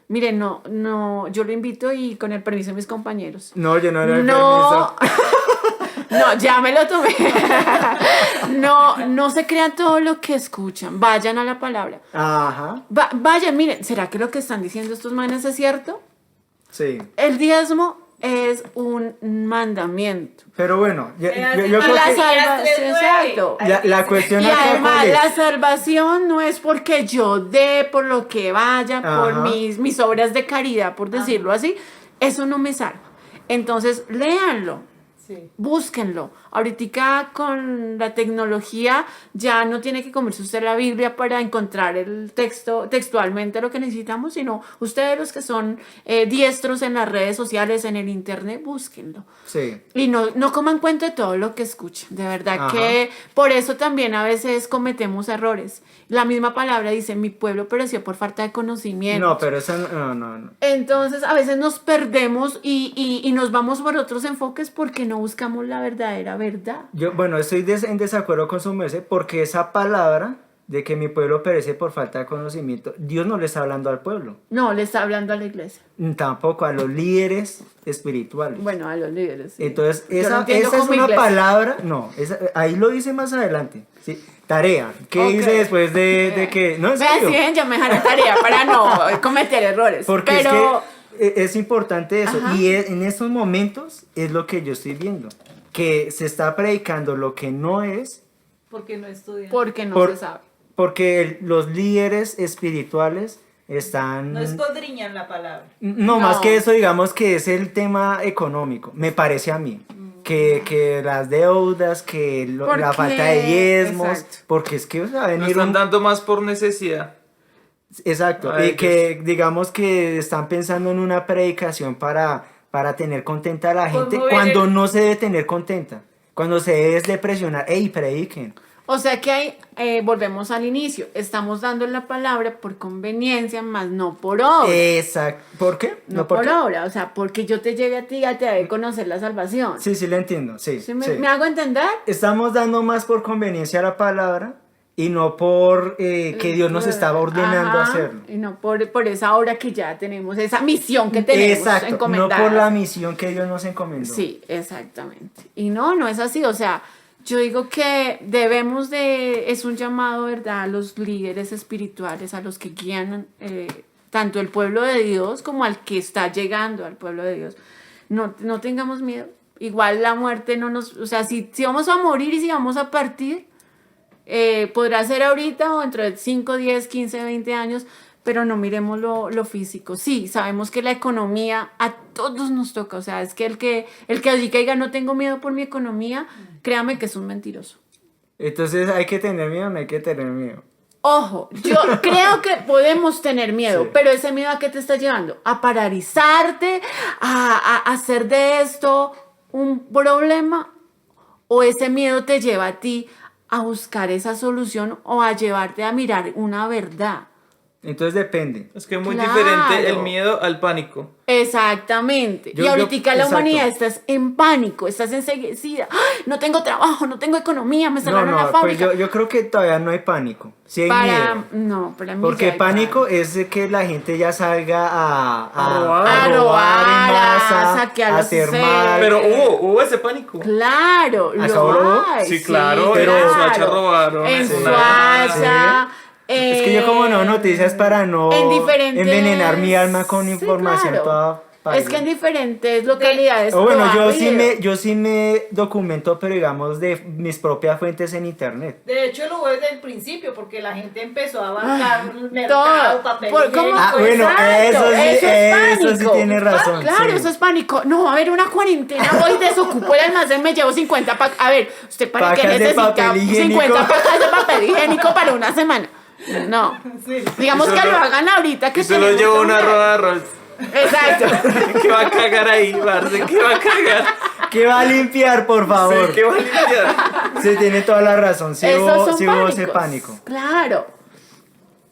miren, no, yo lo invito y con el permiso de mis compañeros. No, yo no era el No, permiso. no, ya me lo tomé. No se crean todo lo que escuchan. Vayan a la palabra. Ajá, Vayan, miren, ¿será que lo que están diciendo estos manes es cierto? sí. El diezmo es un mandamiento. Pero bueno, yo Mira, creo y la que salvación, exacto. la cuestión Y acá, además ¿cuál es? la salvación no es porque yo dé, por lo que vaya, por Ajá. mis obras de caridad, por decirlo así. Eso no me salva. Entonces, léanlo. Sí. Búsquenlo. Ahorita con la tecnología ya no tiene que comerse usted la Biblia para encontrar el texto textualmente lo que necesitamos, sino ustedes los que son diestros en las redes sociales, en el internet, búsquenlo. Sí. Y no coman cuenta de todo lo que escuchen. De verdad Ajá. que por eso también a veces cometemos errores. La misma palabra dice, mi pueblo pereció por falta de conocimiento. No, pero eso no. Entonces a veces nos perdemos y nos vamos por otros enfoques porque no buscamos la verdadera verdad. Yo, bueno, estoy en desacuerdo con su merced porque esa palabra de que mi pueblo perece por falta de conocimiento, Dios no le está hablando al pueblo, No, le está hablando a la iglesia. tampoco a los líderes espirituales. Bueno, a los líderes. Sí. Entonces, Yo lo esa entiendo es como una iglesia. palabra, no, ahí lo dice más adelante. ¿Sí? Tarea. ¿Qué Ok. dice después de que.? No, en Vean, serio. sí, ya me dejaré tarea para no cometer errores. Porque pero es que es importante eso. Ajá. Y en estos momentos es lo que yo estoy viendo. Que se está predicando lo que no es. Porque no estudian. porque no por- se sabe. Porque los líderes espirituales están. No escudriñan la palabra. No, No. más que eso, digamos que es el tema económico, me parece a mí. Que las deudas, que la Porque- falta de diezmos, exacto. porque es que o sea, va a Lo venir están un... dando más por necesidad. Exacto, Ay, y que digamos que están pensando en una predicación para tener contenta a la gente Como ver cuando el- no se debe tener contenta, cuando se debe de presionar, ¡ey, prediquen! O sea que ahí volvemos al inicio. Estamos dando la palabra por conveniencia, más no por obra. Exacto, ¿por qué? no ¿por por qué? obra. O sea, porque yo te llegue a ti, ya te debe conocer la salvación. Sí, sí, le entiendo, sí. ¿Sí me, sí. me hago entender? Estamos dando más por conveniencia a la palabra y no por que Dios nos estaba ordenando Ajá, hacerlo. Y no por esa obra que ya tenemos, esa misión que tenemos Exacto, no encomendada. por la misión que Dios nos encomendó. Sí, exactamente. Y no es así. O sea, yo digo que es un llamado, ¿verdad?, a los líderes espirituales, a los que guían tanto el pueblo de Dios como al que está llegando al pueblo de Dios. No tengamos miedo. Igual la muerte no nos... O sea, si vamos a morir y si vamos a partir, podrá ser ahorita o dentro de 5, 10, 15, 20 años, pero no miremos lo físico. Sí, sabemos que la economía a todos nos toca. O sea, es que el que allí caiga, no tengo miedo por mi economía, créame que es un mentiroso. Entonces, ¿hay que tener miedo o no hay que tener miedo? Ojo, yo creo que podemos tener miedo, Sí. pero ese miedo ¿a qué te está llevando? A paralizarte, a hacer de esto un problema, o ese miedo te lleva a ti a buscar esa solución o a llevarte a mirar una verdad. Entonces depende. Es que es muy Claro. diferente el miedo al pánico. Exactamente. Yo- y ahorita la exacto. humanidad estás en pánico, estás enseguecida. ¡Ay! No tengo trabajo, no tengo economía, me cerraron la Pues fábrica. yo creo que todavía no hay pánico. Sí hay miedo. No, para mí Porque ya hay pánico es de que la gente ya salga A robar, en masa, a saquear a los hacer seres. mal. Pero hubo ese pánico. Claro, ¿Acá lo hubo? hay. Sí, claro, pero- en Soacha robaron. En Sí. Soacha. Es que yo como no noticias para no en diferentes... envenenar mi alma con Sí, información claro. toda paila. Es que en diferentes localidades. O bueno, lo yo ha sí habido. yo sí me documento, pero digamos de mis propias fuentes en internet. De hecho, lo hubo desde el principio, porque la gente empezó a abarcar mercado, todo. papel ¿Cómo? higiénico. Ah, bueno, Exacto, eso sí pánico. tiene razón. Claro, sí. eso es pánico. No, va a haber una cuarentena, voy, desocupo el almacén, me llevo 50 pacas. A ver, ¿usted para qué Pacas de necesita papel higiénico. 50 pacas de papel higiénico para una semana? No. Sí. Digamos Y que solo- lo hagan ahorita que Y se lo tenemos llevó una hambre. roda de arroz. Exacto. ¿Qué va a cagar ahí, parce? ¿Qué va a cagar? ¿Qué va a limpiar, por favor? Sí, ¿qué va a limpiar? Sí, tiene toda la razón. Sí Esos hubo, son sí hubo pánicos. ese pánico. Claro.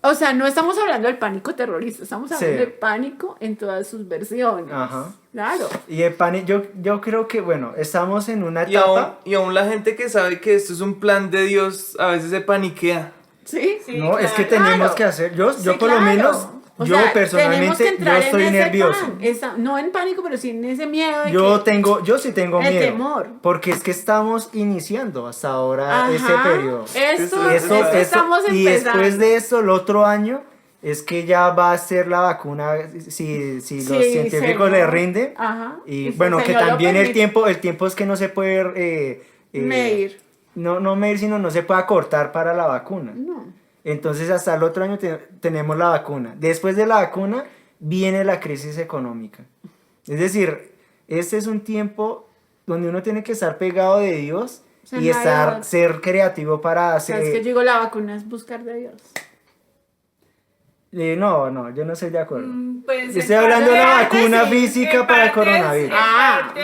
O sea, no estamos hablando del pánico terrorista, estamos hablando Sí. del pánico en todas sus versiones. Ajá. Claro. Y el pánico, yo creo que, bueno, estamos en una Y aún, etapa. y aún la gente que sabe que esto es un plan de Dios a veces se paniquea. ¿Sí? Sí, No, es que claro. tenemos que hacer. Yo Sí, por lo claro. menos, O yo sea, tenemos que personalmente, yo entrar en estoy ese nervioso. plan. No en pánico, pero sí en ese miedo de Yo sí tengo El miedo. temor. Porque es que estamos iniciando hasta ahora Ajá. ese periodo. Esto Eso- estamos y empezando. después de eso, el otro año, es que ya va a ser la vacuna si los Sí, científicos le seguro. rinden. Ajá. Y Y bueno, el que Señor lo también permite. el tiempo es que no se puede Medir. no medir, sino no se puede acortar para la vacuna. No. Entonces hasta el otro año tenemos la vacuna. Después de la vacuna viene la crisis económica. Es decir, este es un tiempo donde uno tiene que estar pegado de Dios O sea, y no hay otra. ser creativo para hacer... ¿Sabes que yo digo la vacuna es buscar de Dios? no, yo no estoy de acuerdo. Pues Yo estoy en hablando de parte una vacuna sí, física en para el parte coronavirus. En Ah. parte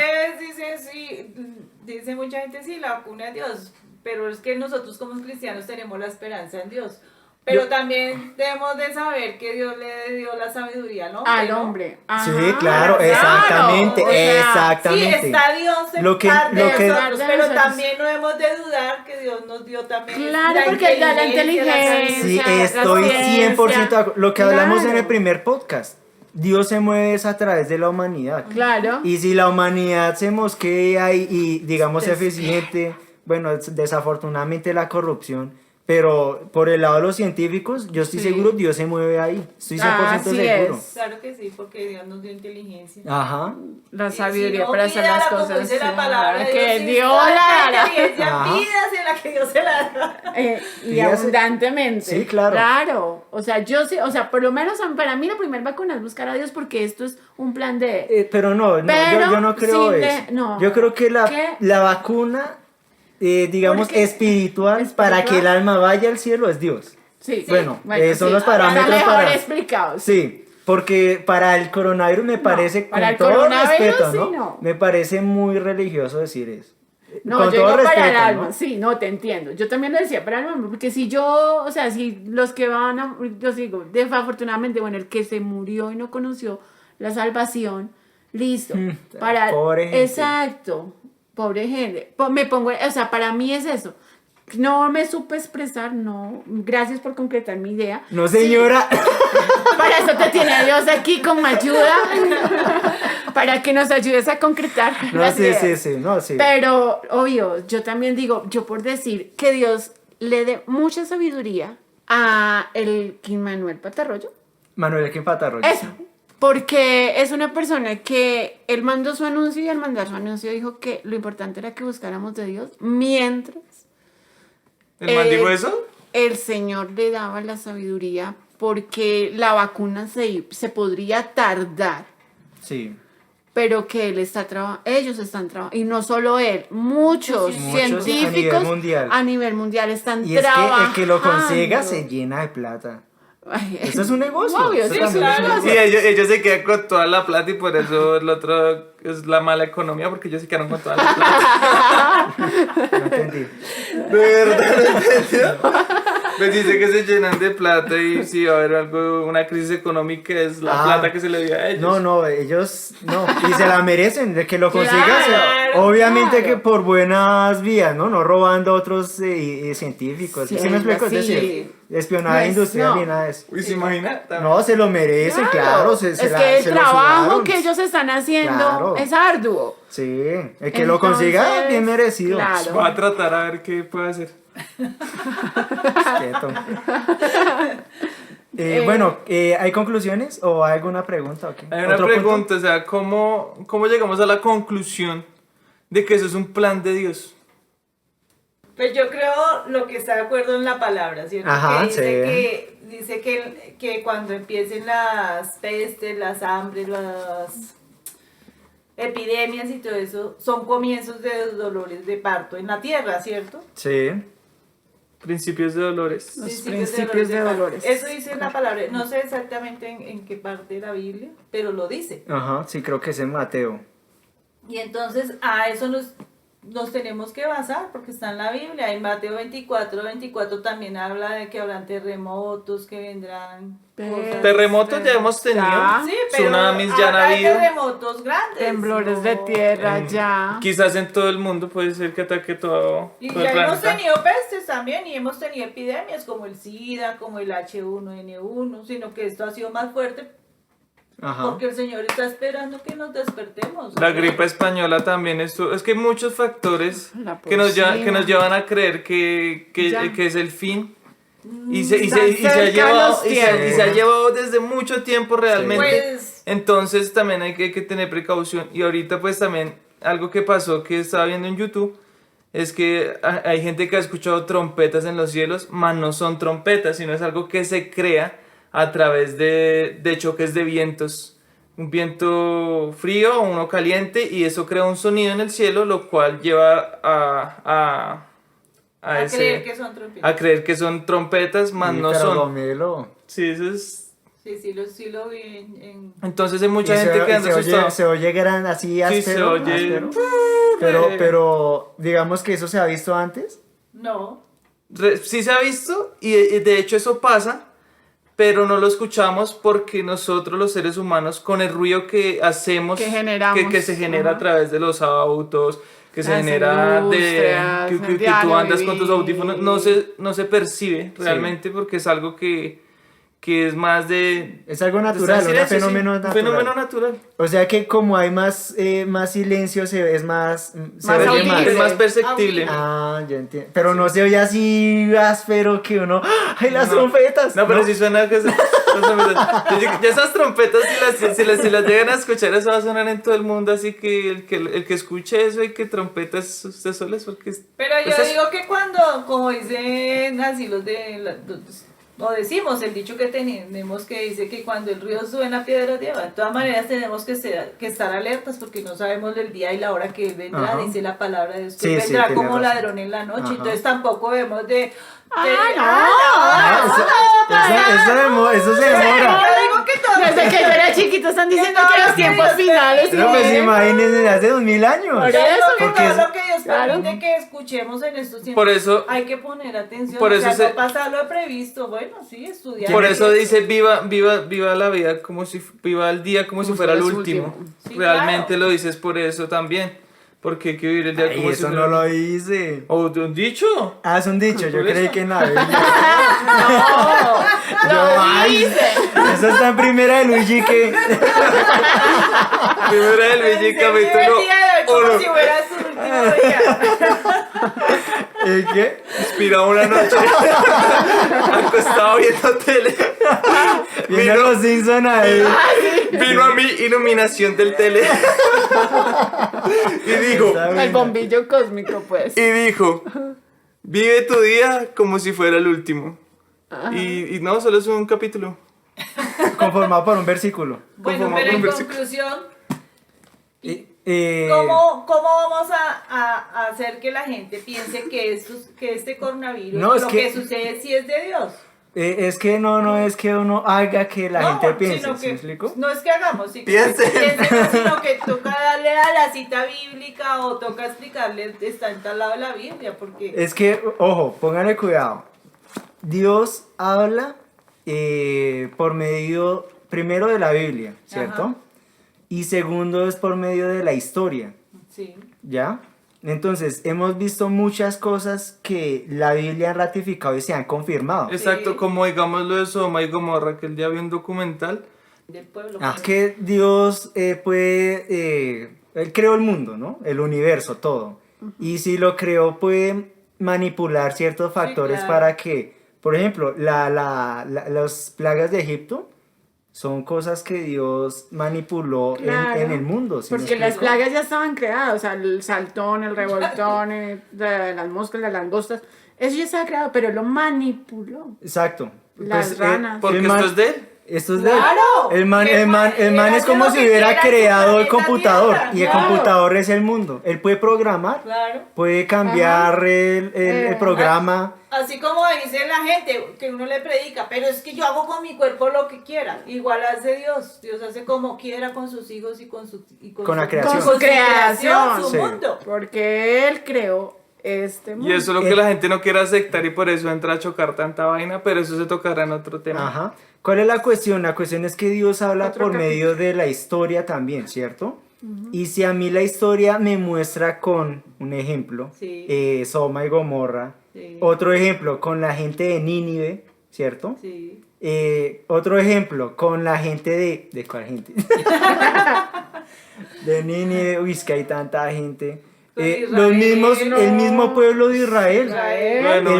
dice mucha gente sí, la vacuna es Dios, pero es que nosotros como cristianos tenemos la esperanza en Dios. Pero también debemos de saber que Dios le dio la sabiduría al hombre. Al ¿no? hombre. Sí, Ajá, claro, exactamente, O sea, exactamente. Sí, está Dios en Lo que- parte lo de que- nosotros, de pero nosotros. también no hemos de dudar que Dios nos dio también Claro, porque Él da la inteligencia. Sí, la estoy 100% de acuerdo. Lo que hablamos en el Claro. primer podcast. Dios se mueve es a través de la humanidad. Claro. Y si la humanidad se mosquea y digamos eficiente, bueno, desafortunadamente la corrupción, pero por el lado de los científicos, yo estoy Sí. seguro Dios se mueve ahí. Estoy 100% Así seguro. es. Claro que sí, porque Dios nos dio inteligencia. Ajá. La Y sabiduría si no, para hacer pídala las como cosas. dice la palabra de que si Dios está la esta dará. inteligencia, Ajá. pídasela que Dios se la da. Y Fíjate. abundantemente. Sí, claro. Claro. O sea, yo sí, o sea, por lo menos para mí la primera vacuna es buscar a Dios porque esto es un plan de... Pero no, Pero yo no creo sin eso. no. Yo creo que ¿Qué? la vacuna, digamos, Porque- espiritual, para que el alma vaya al cielo es Dios. Sí. Bueno, son sí. los parámetros Está mejor para... explicado. Sí, porque para el coronavirus me parece, para con el todo coronavirus respeto, sí, ¿no? no. Me parece muy religioso decir eso. No, Con yo todo digo para el respeto, alma, ¿no? sí, no, te entiendo. Yo también lo decía para el alma, porque si yo, o sea, si los que van a, yo digo, desafortunadamente, bueno, el que se murió y no conoció la salvación, listo. Para, Pobre gente. exacto, pobre gente. Me pongo, o sea, para mí es eso. No me supe expresar, no. Gracias por concretar mi idea. No, señora. Para eso te tiene Dios aquí como ayuda, para que nos ayudes a concretar. No, las sí, ideas. sí, no, sí. Pero, obvio, yo también digo, yo por decir que Dios le dé mucha sabiduría a el Kim Manuel Patarroyo. Manuel, ¿qué patarroyo? Eso. Porque es una persona que él mandó su anuncio y al mandar su anuncio dijo que lo importante era que buscáramos de Dios mientras ¿El man dijo eso? el Señor le daba la sabiduría porque la vacuna se podría tardar, Sí. pero que él está ellos están trabajando, y no solo él, muchos Muchos científicos a nivel mundial. a nivel mundial están Y es que trabajando. el que lo consiga se llena de plata. Ay, Eso es un negocio. obvio, Eso sí, también claro. es un Sí, negocio. ellos se quedan con toda la plata y por eso el otro es la mala economía, porque ellos se quedaron con toda la plata. No entendí. ¿De verdad no entendió? Pues dice que se llenan de plata y si va a haber una crisis económica es la Ah. plata que se le dio a ellos. No, ellos no. Y se la merecen, de que lo consigan. Claro, Obviamente claro. que por buenas vías, ¿no? No robando a otros científicos. Sí, ¿Sí me explico? Es sí. decir, espionaje No, industrial no. ni nada de eso. Uy, ¿se imagina? No, se lo merecen, claro. es que el se lo trabajo sudaron. que ellos están haciendo Claro. es arduo. Sí, el que lo consiga Entonces, bien merecido. claro. Voy a tratar a ver qué puede hacer. Quieto. Bueno, ¿hay conclusiones o hay alguna pregunta? ¿O qué? Hay una ¿Otro pregunta, o sea, ¿cómo llegamos a la conclusión de que eso es un plan de Dios? Pues yo creo lo que está de acuerdo en la palabra, ¿cierto? Ajá, que dice que cuando empiecen las pestes, las hambres, las epidemias y todo eso, son comienzos de dolores de parto en la tierra, ¿cierto? Sí. Principios de dolores. Los Principios principios de parto. dolores. Eso dice la palabra. No sé exactamente en qué parte de la Biblia, pero lo dice. Ajá, sí, creo que es en Mateo. Y entonces a eso nos tenemos que basar porque está en la Biblia. En Mateo 24 también habla de que habrán terremotos, que vendrán cosas. Terremotos ya hemos tenido. Ya. Sí, pero Tsunamis ya han hay habido. terremotos grandes. Temblores ¿no? de tierra, ya. Quizás en todo el mundo puede ser que ataque todo Y el ya hemos planeta. tenido pestes también y hemos tenido epidemias como el SIDA, como el H1N1, sino que esto ha sido más fuerte Ajá. porque el Señor está esperando que nos despertemos. La gripe española también esto, es que hay muchos factores La que nos porcina. llevan a creer que Ya. es el fin. Y se Están ha cerca llevado, los y se ha tiempos. llevado desde mucho tiempo realmente. Pues, Entonces también hay que tener precaución. Y ahorita pues también algo que pasó que estaba viendo en YouTube es que hay gente que ha escuchado trompetas en los cielos, mas no son trompetas, sino es algo que se crea a través de choques de vientos un viento frío o uno caliente, y eso crea un sonido en el cielo, lo cual lleva A ese- creer que son trompetas. a creer que son trompetas, más Sí, no pero son. Gomelo. Sí, eso es... Sí lo vi Entonces hay mucha Y gente se, que anda y asustado. se oye gran así Sí, áspero, se oye... áspero. Pero digamos que eso se ha visto antes. No. Sí se ha visto, y de hecho eso pasa, pero no lo escuchamos porque nosotros los seres humanos, con el ruido que hacemos, Que generamos, que se genera ajá. a través de los autos, que se Las genera industrias, que el tú diario andas con tus vivir. audífonos, no se percibe realmente, porque es algo que es más de... Es algo de natural, estar en un silencio, fenómeno sí, natural. un fenómeno natural. O sea que como hay más silencio, es más, se Más oye audible. Es más perceptible. Ah, ya entiendo. Pero no se oye así áspero que uno. ¡Ay, las trompetas! No, pero sí suena que ya esas trompetas, si las llegan a escuchar, eso va a sonar en todo el mundo, así que el que escuche eso y que trompetas usted solo es porque... Pero yo pues es- digo que cuando, como dicen así o decimos el dicho que tenemos que dice que cuando el río suena, piedras lleva. De todas maneras tenemos que estar alertas porque no sabemos el día y la hora que él vendrá, Ajá. dice la palabra de Dios, que Sí, sí, vendrá tiene como razón. ladrón en la noche. Ajá. Entonces tampoco vemos de... Eso se demora. Yo digo que todo... Desde que yo era chiquito están diciendo Que que todo los tiempos lo que Dios finales. Pero pues ¿sí? imagínense, hace 2000 años. Por Yo digo eso, que porque todo es- lo que Dios claro. permite que escuchemos en estos tiempos, Por eso, hay que poner atención. por o eso sea, se- no pasar lo previsto. Bueno, sí, estudiar. por eso dice viva la vida como si viva el día como si fuera el último. Sí, Realmente claro. lo dices por eso también, porque hay que vivir el día Ay, como si eso fuera no el lo dice. ¿O de un dicho? Ah, es un dicho, yo Por creí eso. que en la Biblia. Lo Ay, dice. eso está en primera de Luigi que. Primero del Luigi El día capítulo de hoy como 1. si fuera su último día. ¿Qué? Inspirado una noche acostado viendo tele. Viene los Simpson ahí. Vino a mí iluminación del tele. Y dijo, Está El bien. bombillo cósmico, pues. vive tu día como si fuera el último. Y no, solo es un capítulo. Conformado por un versículo. Bueno, Conformado pero por en un versículo. conclusión, Eh, ¿cómo vamos a hacer que la gente piense que este coronavirus, No, es lo que- que sucede, sí es de Dios? es que no es que uno haga que la No, gente piense, sino ¿sí que- me explico? No es que hagamos, sí, Piensen. piensen, sino que toca darle a la cita bíblica o toca explicarle, está en tal lado de la Biblia, porque... Es que, ojo, pónganle cuidado. Dios habla por medio, primero de la Biblia, ¿cierto? Ajá. Y segundo es por medio de la historia, Sí. ¿ya? Entonces, hemos visto muchas cosas que la Biblia ha ratificado y se han confirmado. Exacto, Sí. como digamos lo de Sodoma y Gomorra, que el día vi un documental. Del pueblo. Es que Dios Él creó el mundo, ¿no? El universo, todo. Y si lo creó, puede manipular ciertos factores claro. para que, por ejemplo, las plagas de Egipto son cosas que Dios manipuló Claro, en el mundo. ¿sí me Porque las explico? plagas ya estaban creadas, o sea, el saltón, el revoltón, las moscas, las langostas, eso ya estaba creado, pero lo manipuló. Exacto. Las ranas. Porque el esto man- es de él. Esto es de ¡Claro! el man Que es como hace si lo que hubiera quiera, creado el su planeta computador Tierra, y el claro. computador es el mundo. Él puede programar, Claro. puede cambiar el programa. Así como dice la gente que uno le predica, pero es que yo hago con mi cuerpo lo que quiera. Igual hace Dios. Dios hace como quiera con sus hijos y con Con la su- creación. Con su creación. su Sí. mundo. Porque él creó este mundo. Y eso es lo que la gente no quiere aceptar y por eso entra a chocar tanta vaina, pero eso se tocará en otro tema. Ajá. ¿Cuál es la cuestión? La cuestión es que Dios habla Otro por capítulo. medio de la historia también, ¿cierto? Y si a mí la historia me muestra con un ejemplo, Sí. Sodoma y Gomorra, Sí. otro ejemplo con la gente de Nínive, ¿cierto? Sí. Otro ejemplo con la gente ¿De cuál gente? De Nínive, uy, es que hay tanta gente. Con Los Israel, mismos, no. el mismo pueblo de Israel. Israel. Bueno,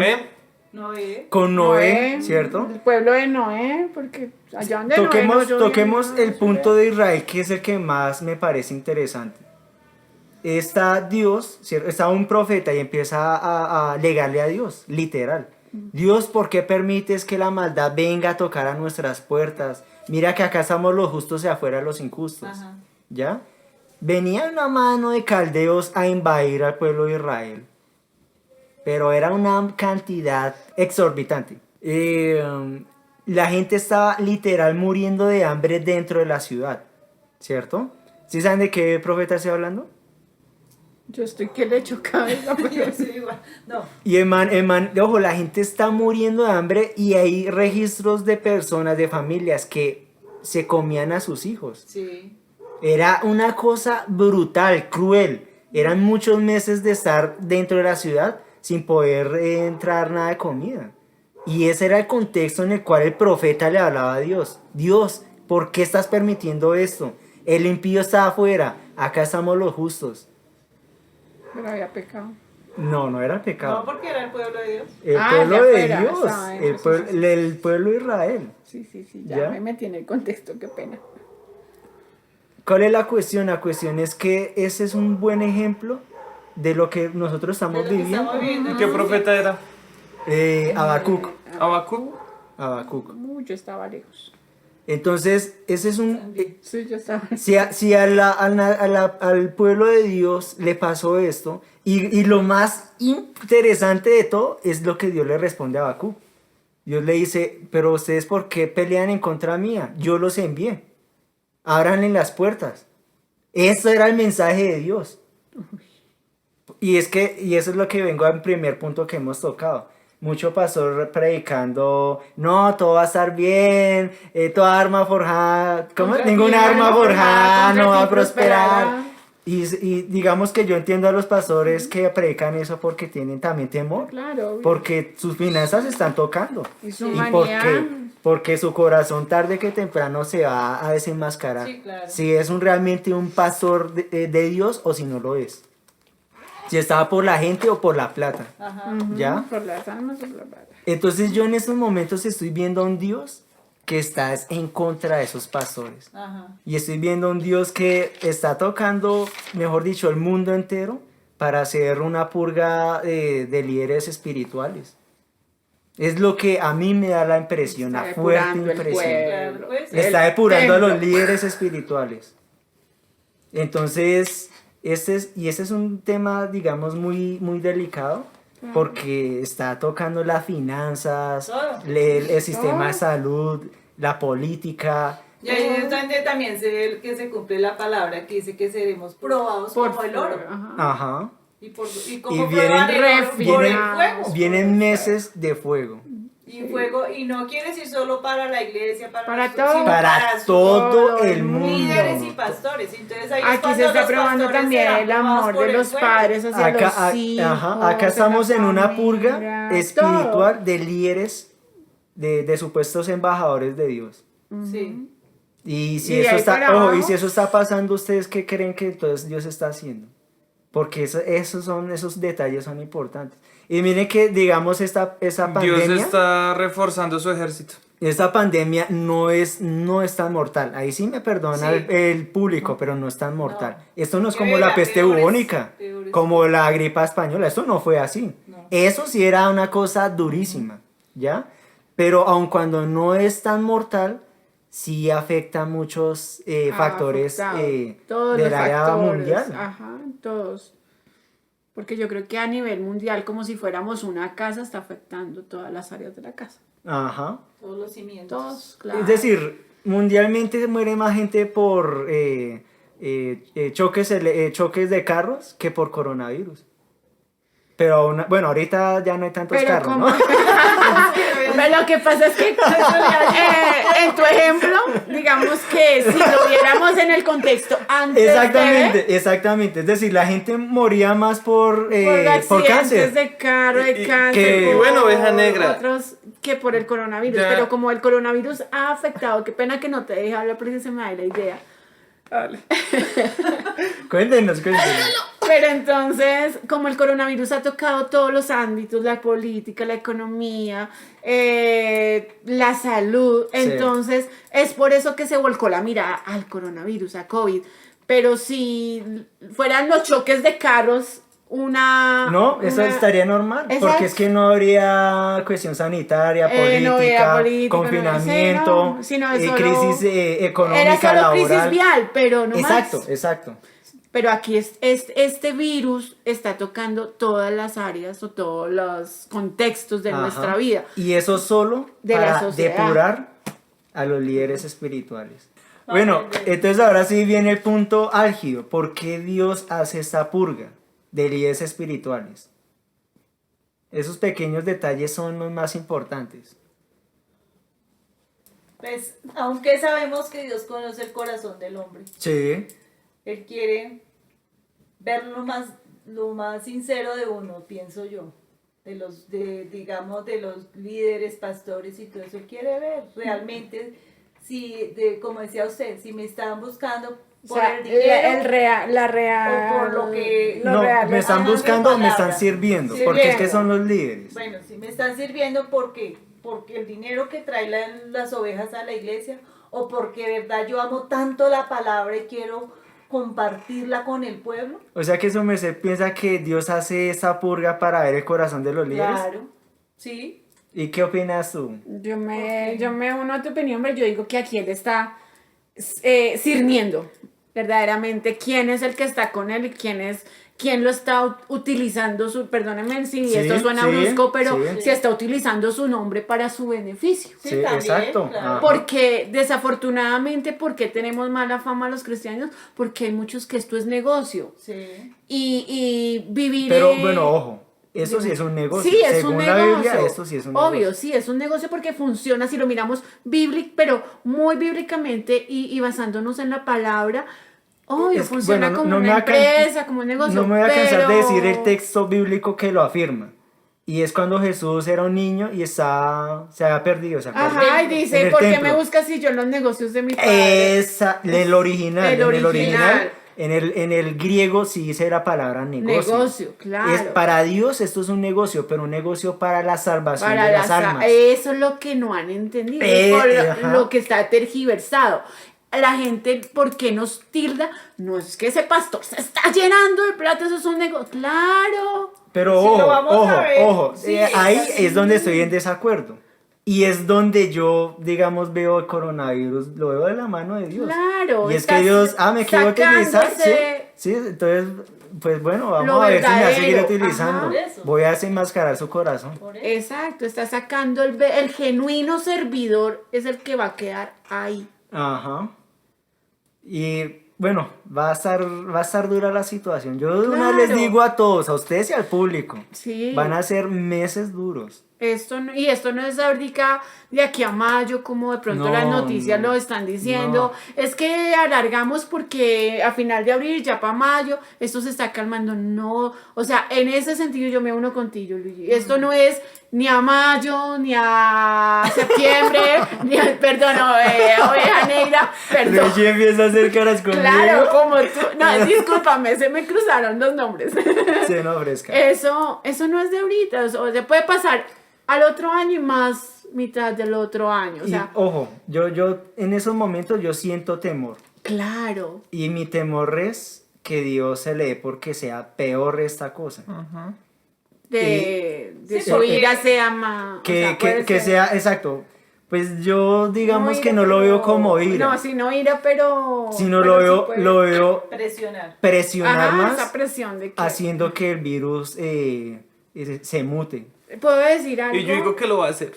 No es. Con Noé, ¿cierto? El pueblo de Noé, porque allá donde Noé no Toquemos, llovía toquemos nada, el punto de Israel, que es el que más me parece interesante. Está Dios, ¿cierto? Está un profeta y empieza a alegarle a Dios, literal. Dios, ¿por qué permites que la maldad venga a tocar a nuestras puertas? Mira que acá estamos los justos y afuera los injustos. Ajá. ¿Ya? Venía una mano de caldeos a invadir al pueblo de Israel. Pero era una cantidad exorbitante. La gente estaba literal muriendo de hambre dentro de la ciudad. ¿Cierto? ¿Sí saben de qué profeta estoy hablando? Yo estoy que le echo cabeza, pero Yo sí, igual. No. Y el man, ojo, la gente está muriendo de hambre y hay registros de personas, de familias que se comían a sus hijos. Sí. Era una cosa brutal, cruel. Eran muchos meses de estar dentro de la ciudad sin poder entrar nada de comida. Y ese era el contexto en el cual el profeta le hablaba a Dios. Dios, ¿por qué estás permitiendo esto? El impío está afuera, acá estamos los justos. pero había pecado. No, no era pecado. No, porque era el pueblo de Dios. El Ah, pueblo ya de fuera, Dios, estaba en el, eso, pueblo, sí, sí. el pueblo de Israel. Sí, ya, ¿Ya? me metí en el contexto, qué pena. ¿Cuál es la cuestión? La cuestión es que ese es un buen ejemplo de lo que nosotros De estamos lo que viviendo. estamos viviendo. ¿Qué profeta era? Habacuc. Habacuc. Habacuc. Yo estaba lejos. Entonces, ese es un... Sí, yo estaba. Si al pueblo de Dios le pasó esto, y lo más interesante de todo es lo que Dios le responde a Habacuc. Dios le dice, pero ustedes ¿por qué pelean en contra mía? Yo los envié. Ábranle las puertas. Eso era el mensaje de Dios. Y eso es lo que vengo al primer punto que hemos tocado. Mucho pastor predicando, no, todo va a estar bien, toda arma forjada, ¿cómo? Contra ti Ninguna arma no forjada contra no va ti a prosperar. prosperará. Y digamos que yo entiendo a los pastores que predican eso porque tienen también temor, Claro. porque sus finanzas se están tocando. Y su ¿Y manía. por qué? Porque su corazón tarde que temprano se va a desenmascarar. Sí, claro. Si es realmente un pastor de Dios o si no lo es. Si estaba por la gente o por la plata. Ajá. Ujú, ¿Ya? Por las almas, por la plata. Entonces yo en estos momentos estoy viendo a un Dios que está en contra de esos pastores. Ajá. Y estoy viendo a un Dios que está tocando, mejor dicho, el mundo entero para hacer una purga de líderes espirituales. Es lo que a mí me da la impresión, la Está fuerte depurando el impresión. pueblo. Claro, pues. Está El depurando a los templo. líderes espirituales. Entonces, ese es un tema, digamos, muy, muy delicado, porque está tocando las finanzas, Todo. el sistema de Todo. salud, la política. Y ahí es donde también se ve que se cumple la palabra que dice que seremos probados Por como el oro. Ajá. Ajá. Y Y como vienen- probar el oro por el refinados. fuego. Vienen meses de fuego. Y fuego, y no quiere decir solo para la iglesia, Para los- todo. sino Para sus todo el líderes y mundo. pastores. Entonces ahí es Aquí cuando se está los probando pastores también serán el probados amor por de el los fuego. padres hacia los hijos. Acá de estamos la en una familia, purga espiritual de líderes, de supuestos embajadores de Dios. Sí. Y si Y de eso ahí está, para ojo, y abajo. si eso está pasando, ¿ustedes qué creen que entonces Dios está haciendo? Porque esos detalles son importantes. Y miren que, digamos, esa Dios pandemia, está reforzando su ejército. esta pandemia no es tan mortal. Ahí sí me perdona Sí. el público, pero no es tan mortal. No. Esto no es Porque como la venga, peste peores- bubónica, peores. como la gripa española. Esto no fue así. No. Eso sí era una cosa durísima, ¿ya? Pero aun cuando no es tan mortal, sí afecta a muchos factores Todos del los área factores, mundial. Ajá, todos. Porque yo creo que a nivel mundial, como si fuéramos una casa, está afectando todas las áreas de la casa. Ajá. Todos los cimientos. Todos, claro. Es decir, mundialmente muere más gente por choques de carros que por coronavirus. Pero bueno, ahorita ya no hay tantos Pero carros, como... ¿no? Pero lo que pasa es que en tu ejemplo, digamos que si lo viéramos en el contexto antes Exactamente. Es decir, la gente moría más por accidentes cáncer. de carro, de Y- cáncer, que- por bueno, oveja negra. otros que por el coronavirus. Ya. Pero como el coronavirus ha afectado, qué pena que no te deje hablar porque se me da la idea. Cuéntenos. Pero entonces, como el coronavirus ha tocado todos los ámbitos, la política, la economía, la salud, Sí. entonces es por eso que se volcó la mirada al coronavirus, a COVID. Pero si fueran los choques de carros No, eso estaría normal, Exacto. porque es que no habría cuestión sanitaria, No habría política, política, confinamiento, sí, no, sino crisis era económica, solo laboral. crisis vial, pero no Exacto, más. exacto. Pero aquí este virus está tocando todas las áreas o todos los contextos de Ajá. nuestra vida. Y eso solo De la para sociedad. depurar a los líderes espirituales. Bueno, entonces ahora sí viene el punto álgido. ¿Por qué Dios hace esta purga de líderes espirituales? Esos pequeños detalles son los más importantes. Pues, aunque sabemos que Dios conoce el corazón del hombre, Sí. Él quiere ver lo más sincero de uno, pienso yo, digamos, de los líderes, pastores y todo eso. Él quiere ver realmente, como decía usted, si me están buscando O por sea, el dinero, la real, o por lo que... lo No, real, me están Ajá, buscando, mi me están palabra. sirviendo. Sirviendo. Porque es que son los líderes. Bueno, si me están sirviendo, ¿por qué? Porque el dinero que trae las ovejas a la iglesia, o porque de verdad yo amo tanto la palabra y quiero compartirla con el pueblo. O sea que su merced piensa que Dios hace esa purga para ver el corazón de los líderes. Claro, sí. ¿Y qué opinas tú? yo me uno a tu opinión, pero yo digo que aquí él está sirviendo verdaderamente quién es el que está con él y quién lo está utilizando, perdónenme si Sí, esto suena sí, brusco, pero sí. si está utilizando su nombre para su beneficio. Sí, Sí, también, exacto. claro. Ajá. Porque desafortunadamente, ¿por qué tenemos mala fama los cristianos? Porque hay muchos que esto es negocio. Sí. Y vivir... Pero bueno, ojo, eso sí es un negocio. Sí, es Según un la negocio. Biblia, esto sí es un Obvio, negocio. sí, es un negocio porque funciona si lo miramos pero muy bíblicamente y basándonos en la palabra. Obvio, Es que, funciona bueno, como no me una va a can- empresa, como un negocio. No me voy a cansar de pero- decir el texto bíblico que lo afirma. Y es cuando Jesús era un niño y se había perdido, ¿se acuerdan? Ajá, y En dice, el ¿por qué templo. me buscas si yo en los negocios de mi padre? El original, El en el original, original. en el griego sí dice la palabra negocio. Negocio, claro. Para Dios esto es un negocio, pero un negocio para la salvación Para de las las almas. Eso es lo que no han entendido, Ajá. lo que está tergiversado. La gente, ¿por qué nos tilda? No es que ese pastor se está llenando de plata, eso es un negocio. Claro. Pero Si lo ojo, vamos a ver, ojo, sí, ahí es así. es donde estoy en desacuerdo. Y es donde yo, digamos, veo el coronavirus, lo veo de la mano de Dios. Claro, Y es estás que Dios, me quiere utilizar, sí, sacándose sí, entonces, pues bueno, lo vamos a ver si me va a seguir verdadero, utilizando. ajá. Eso. Voy a desenmascarar su corazón. Por eso. Exacto, está sacando el genuino servidor, es el que va a quedar ahí. Ajá. Y bueno, va a estar dura la situación. Yo de una Claro. les digo a todos, a ustedes y al público, Sí. van a ser meses duros. Esto no es ahorita de aquí a mayo, como de pronto No, las noticias no, lo están diciendo. Es que alargamos porque a final de abril, ya para mayo, esto se está calmando. No, o sea, en ese sentido yo me uno contigo, Luigi. Esto no es ni a mayo, ni a septiembre, perdón, oveja negra, perdón. Luigi empieza a hacer caras conmigo. Claro, como tú. No, discúlpame, se me cruzaron los nombres. Se no ofrezca. Eso no es de ahorita, o se puede pasar al otro año y más mitad del otro año, o Y sea, ojo, yo en esos momentos yo siento temor. claro, Y mi temor es que Dios se le dé porque sea peor esta cosa. Ajá. de Sí, su porque- ira sea más, Que sea, exacto. Pues yo digamos que no lo veo como ira. No, sí, no ira, pero... Sino pero sí lo puede- veo Presionar. presionar Ajá, más, esa presión de que... haciendo que el virus se mute. ¿Puedo decir algo? Y yo digo que lo va a hacer.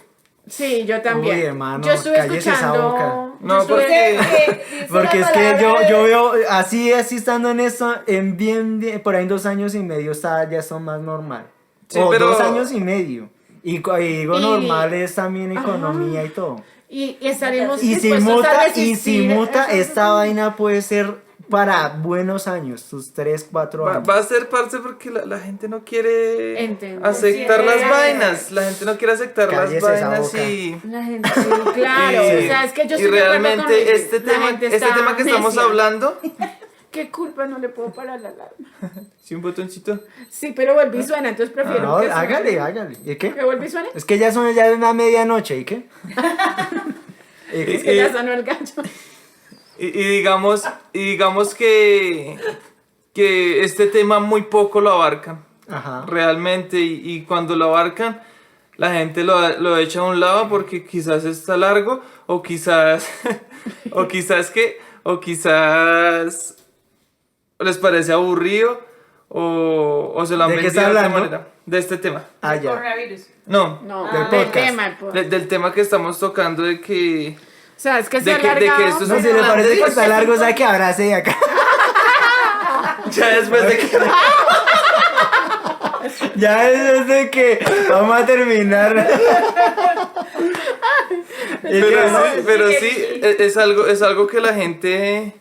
Sí, yo también. Uy, hermano, yo estuve cállese esa escuchando... boca. No, yo estuve- porque- Porque es que yo veo, así estando en esto, en bien, por ahí en 2 años y medio ya son más normal. Sí, o pero- 2 años y medio. Y digo Y- normal es también Ajá. economía y todo. Y estaremos Y si dispuestos a muta, resistir esta esas- vaina puede ser para buenos años, sus 3, 4 años. Va a ser parte porque la gente no quiere Entiendo. aceptar Sí, las es- vainas. La gente no quiere aceptar Cállese las esa vainas boca. y... La gente, sí, claro. y- O sea, es que yo y estoy de acuerdo con realmente Luis. este La gente este está tema que estamos necia. hablando... ¿Qué culpa? No le puedo parar la alarma. Sí, un botoncito. Sí, pero vuelve y suena, entonces prefiero No, que suene. hágale. ¿Y qué? ¿Que vuelve y suene? Es que ya son ya una medianoche, ¿y qué? ¿Y Es qué? que ya sonó el gallo. Y digamos que que este tema muy poco lo abarcan Ajá. realmente y cuando lo abarcan la gente lo echa a un lado porque quizás está largo o quizás o quizás les parece aburrido o se lo han ¿De qué vendido está de otra hablando? manera de este tema. Ah, El ya. coronavirus. No, No, Del del podcast. tema. el podcast. del tema que estamos tocando de que O sea, es que se de ha que alargado. esto es No, si le parece que está largo, ¿sabe que abrace de acá? ya después de que Ya es de que vamos a terminar. pero sí, es algo que la gente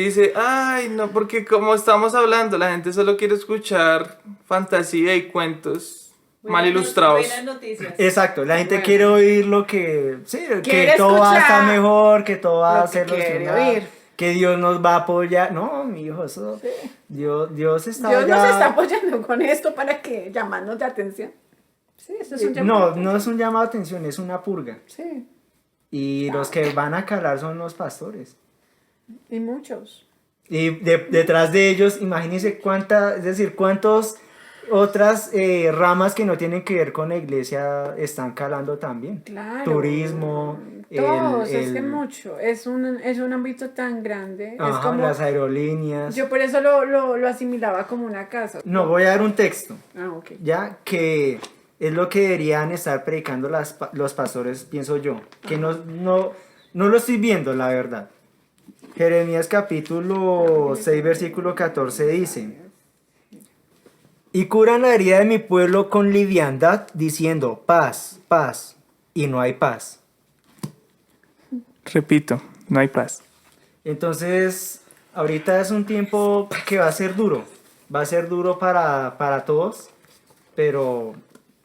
dice, ay, no, porque como estamos hablando, la gente solo quiere escuchar fantasía y cuentos mal ilustrados. Buenas noticias. Exacto, la gente Bueno. quiere oír lo que, sí, que Quiere todo va a estar escuchar mejor, que todo va lo a que ser quiere solucionado, oír. que Dios nos va a apoyar. No, mi hijo, eso, Dios está Dios ya... nos está apoyando con esto para que llamarnos de atención. Sí, eso es un llamado. No es un llamado de atención, es una purga. Sí, Y los que van a calar son los pastores. y muchos. Y detrás de ellos, imagínense cuántas otras ramas que no tienen que ver con la iglesia están calando también. Claro. Turismo, Todos, es que mucho. Es un ámbito tan grande. Es ajá, como. las aerolíneas. Yo por eso lo asimilaba como una casa. No, voy a dar un texto, Ah, ok. ya que es lo que deberían estar predicando los pastores, pienso yo. Que no lo estoy viendo, la verdad. Jeremías capítulo 6, versículo 14 dice: y curan la herida de mi pueblo con liviandad, diciendo paz, paz, y no hay paz. Repito, no hay paz. Entonces, ahorita es un tiempo que va a ser duro para todos, pero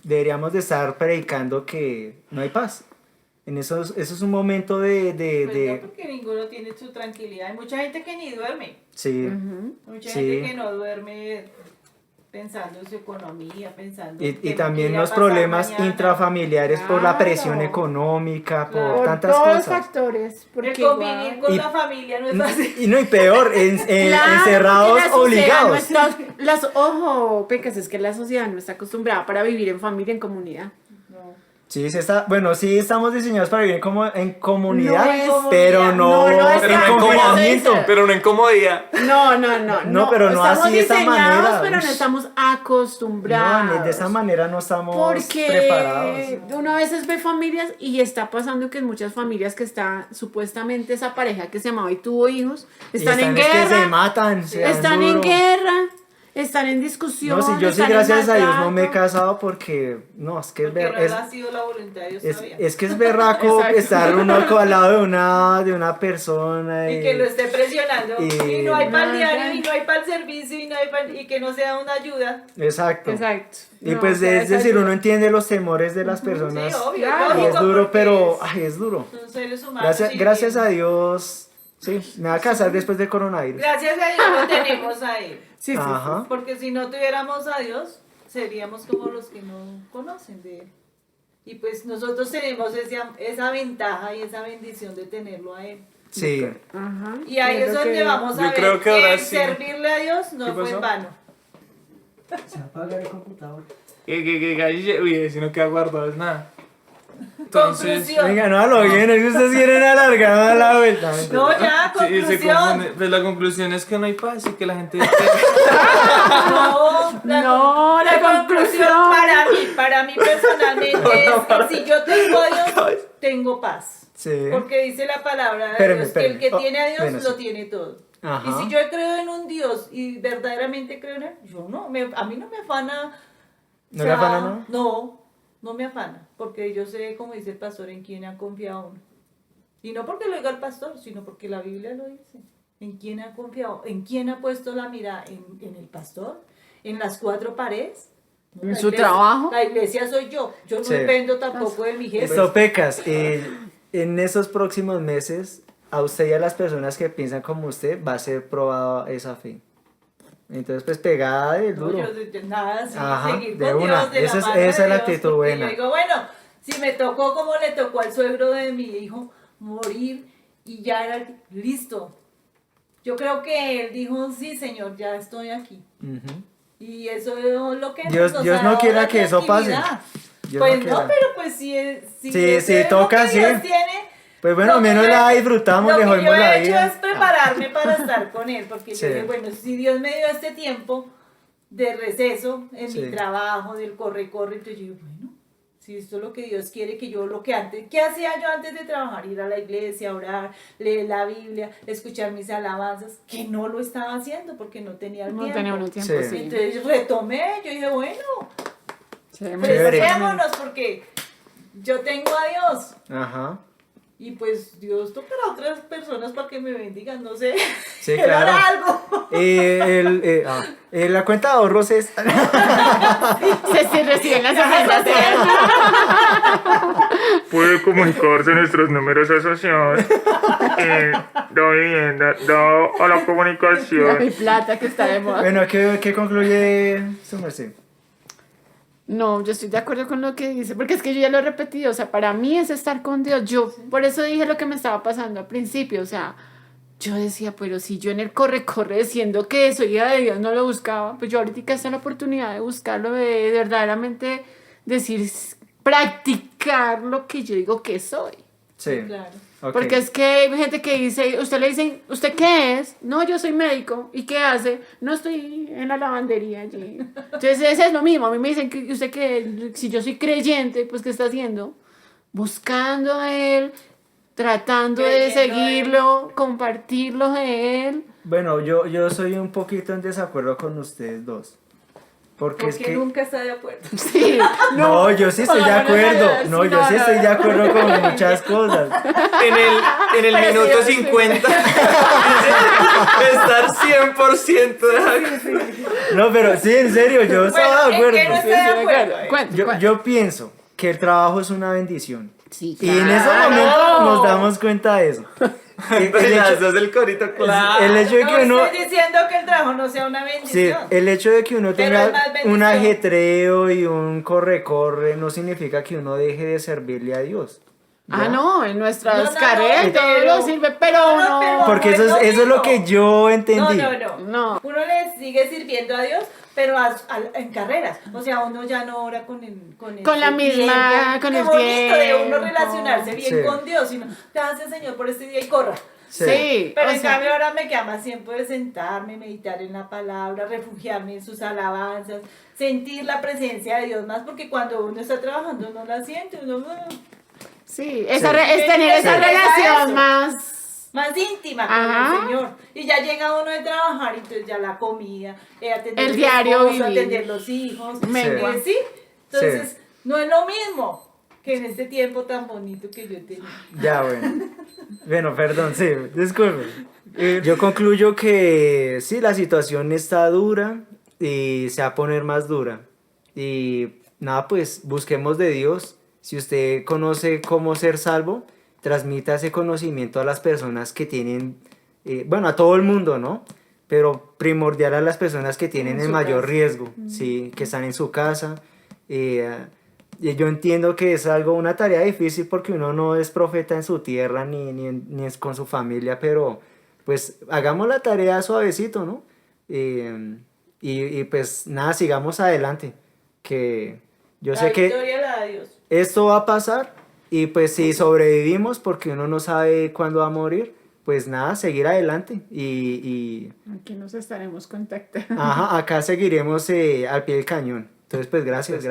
deberíamos de estar predicando que no hay paz. Eso es un momento Pues no, porque ninguno tiene su tranquilidad. Hay mucha gente que ni duerme. Sí. Ujú. Mucha Sí. gente que no duerme pensando en su economía, pensando en Y qué también irá a los pasar problemas mañana. intrafamiliares por la presión Claro. económica, por Claro. Por tantas todos los cosas. factores. Porque El convivir igual- con Y- la familia no es fácil. Y peor, Claro, encerrados, porque la sociedad obligados. no está- ojo, Pecas, es que la sociedad no está acostumbrada para vivir en familia, en comunidad. No. Sí, sí estamos diseñados para vivir como en comunidad, No es pero comunidad, no, no es Pero en no en confinamiento. comodidad. Pero no en comodidad. No, pero no estamos así de esa diseñados, manera. pero no Ush. estamos acostumbrados. No, de esa manera no estamos Porque preparados. uno a veces ve familias y está pasando que en muchas familias que está supuestamente esa pareja que se amaba y tuvo hijos, están en es que se guerra, matan, se dan están en duro. guerra, están en discusión. No, sí, yo sí, están en gracias a Dios no me he maltrato. casado porque, no, es que Porque no ha sido la voluntad de Dios todavía. es que es berraco Exacto. estar uno al lado de una persona Y que lo esté presionando. y- Y no hay para el No, diario, ya. y no hay para el servicio, y que no sea una ayuda. Exacto. Exacto. Y No, pues o sea, es decir, ayuda. uno entiende los temores de las personas. Sí, obvio. Claro. Y es lógico, duro, porque pero es duro. son seres humanos. Gracias, y- gracias a Dios, sí, me va a casar después del coronavirus. Gracias a Dios lo tenemos a Él. Sí, sí, sí. Ajá. Porque si no tuviéramos a Dios, seríamos como los que no conocen de Él. Y pues nosotros tenemos esa ventaja y esa bendición de tenerlo a Él. Sí. Ajá. Y ahí es lo donde que- vamos a Yo ver creo que ahora el sí. servirle a Dios ¿Qué no fue pasó? en vano. Se apaga el computador. Uy, si no queda guardado es nada. Entonces, Conclusión. Venga, no lo bien, es que ustedes quieren alargar más la vuelta. No, ya, sí, se conclusión. confunde. Pues la conclusión es que no hay paz y que la gente No, No, la conclusión. para mí personalmente es que si yo tengo a Dios, tengo paz. Sí. Porque dice la palabra de Espéreme, Dios que el que espéreme. tiene a Dios Bueno, sí. lo tiene todo. Ajá. Y si yo creo en un Dios y verdaderamente creo en él, yo no, a mí no me afana. ¿No le afana nada? No me afana, porque yo sé, como dice el pastor, en quién ha confiado uno. Y no porque lo diga el pastor, sino porque la Biblia lo dice. ¿En quién ha confiado? ¿En quién ha puesto la mirada? ¿En el pastor? ¿En las cuatro paredes? No, ¿En la su iglesia- trabajo? La iglesia soy yo. Yo no Sí. dependo tampoco de mi jefe. Esto pecas. En esos próximos meses, a usted y a las personas que piensan como usted, va a ser probada esa fe. Entonces, pues pegada del No, duro. yo nada, sí, Ajá, seguir de con una. Dios, de la Esa es- mano de esa es la Dios, actitud porque buena. Yo digo, bueno, si me tocó como le tocó al suegro de mi hijo morir y ya era listo. yo creo que él dijo, sí, Señor, ya estoy aquí. Ujú. Y eso es lo que Dios nos no ha dado quiera la que eso pase. tranquilidad. Dios Pues quiera. no, pero pues si Sí, eso sí, es lo toca, que sí. Dios tiene, Pues bueno, lo al que menos yo la he- disfrutamos, lo le que jodimos yo la he hecho vida. es prepararme para estar con él, porque Sí. yo dije, bueno, si Dios me dio este tiempo de receso en Sí. mi trabajo, del corre, entonces yo dije, bueno, si esto es lo que Dios quiere, que yo lo que antes, ¿qué hacía yo antes de trabajar? Ir a la iglesia, orar, leer la Biblia, escuchar mis alabanzas, que no lo estaba haciendo porque no tenía el No tiempo. tenía uno tiempo, Sí. sí. Entonces retomé, yo dije, bueno, Sí, muy Chévere. presémonos porque yo tengo a Dios. Ajá. Y pues Dios tocará a otras personas para que me bendigan, no sé. Sí, Él claro. hará algo. La cuenta de ahorros es. Se reciben las ofrendas. Puede comunicarse nuestros números asociados. Da vivienda, da a la comunicación. Mi plata que está de moda. Bueno, ¿qué concluye su merced? No, yo estoy de acuerdo con lo que dice, porque es que yo ya lo he repetido, o sea, para mí es estar con Dios. Yo, por eso dije lo que me estaba pasando al principio, o sea, yo decía, pero si yo en el corre, diciendo que soy hija de Dios, no lo buscaba, pues yo ahorita está la oportunidad de buscarlo, de verdaderamente decir, practicar lo que yo digo que soy. Sí. Claro. Ok. Porque es que hay gente que dice, usted le dicen, ¿usted qué es? No, yo soy médico. ¿Y qué hace? No, estoy en la lavandería allí. Entonces, eso es lo mismo. A mí me dicen que usted que si yo soy creyente, pues ¿qué está haciendo? Buscando a él, tratando de Creyendo a él. seguirlo, compartirlo de él. Bueno, yo soy un poquito en desacuerdo con ustedes dos. Porque es Porque que. nunca está de acuerdo. Sí. No, yo sí estoy de acuerdo. No, yo sí estoy de acuerdo con muchas cosas. En el minuto 50 estar 100% de acuerdo. No, pero sí, en serio, yo estaba de Bueno, ¿en qué no acuerdo. está de acuerdo? Yo pienso que el trabajo es una bendición. Sí, Y en ese claro. momento nos damos cuenta de eso. Las dos del corito, claro. El hecho de que No uno. estoy diciendo que el trabajo no sea una Sí, bendición. el hecho de que uno Pero tenga es más bendición. un ajetreo y un corre-corre no significa que uno deje de servirle a Dios. Ah, ¿ya? no, en nuestras No, no, carreras no, todo pero- lo sirve, pero no, no. pero- Porque eso no es, es eso es lo lo que mismo. yo entendí. No. Uno le sigue sirviendo a Dios, pero en carreras. O sea, uno ya no ora con Con la ese misma- tiempo. con Qué el bonito de uno tiempo. relacionarse bien Sí. con Dios. Sino, gracias Señor por este día y corra. Sí, Pero o en sea, cambio ahora me queda más tiempo de sentarme, meditar en la palabra, refugiarme en sus alabanzas, sentir la presencia de Dios más, porque cuando uno está trabajando no la siente, uno sí, Sí. es tener esa Sí. relación Eso. más íntima con Ajá. el Señor. Y ya llega uno de trabajar, y entonces ya la comida, atender El el diario esposo, vivir. atender los hijos. Mengua. ¿Sí? Entonces, no es lo mismo que en este tiempo tan bonito que yo he tenido. Ya, bueno. Bueno, perdón, sí, disculpe. Yo concluyo que sí, la situación está dura y se va a poner más dura. Y nada, pues busquemos de Dios. Si usted conoce cómo ser salvo, transmita ese conocimiento a las personas que tienen, bueno, a todo el mundo, ¿no? Pero primordial a las personas que tienen En el su mayor casa. riesgo, ¿sí? Que están en su casa. Y yo entiendo que es una tarea difícil porque uno no es profeta en su tierra ni es con su familia, pero pues hagamos la tarea suavecito, ¿no? Y pues nada, sigamos adelante, que yo sé La que victoria la da Dios. esto va a pasar y pues si sobrevivimos porque uno no sabe cuándo va a morir, pues nada, seguir adelante y Aquí nos estaremos contactando. ajá, acá seguiremos al pie del cañón. Entonces pues gracias.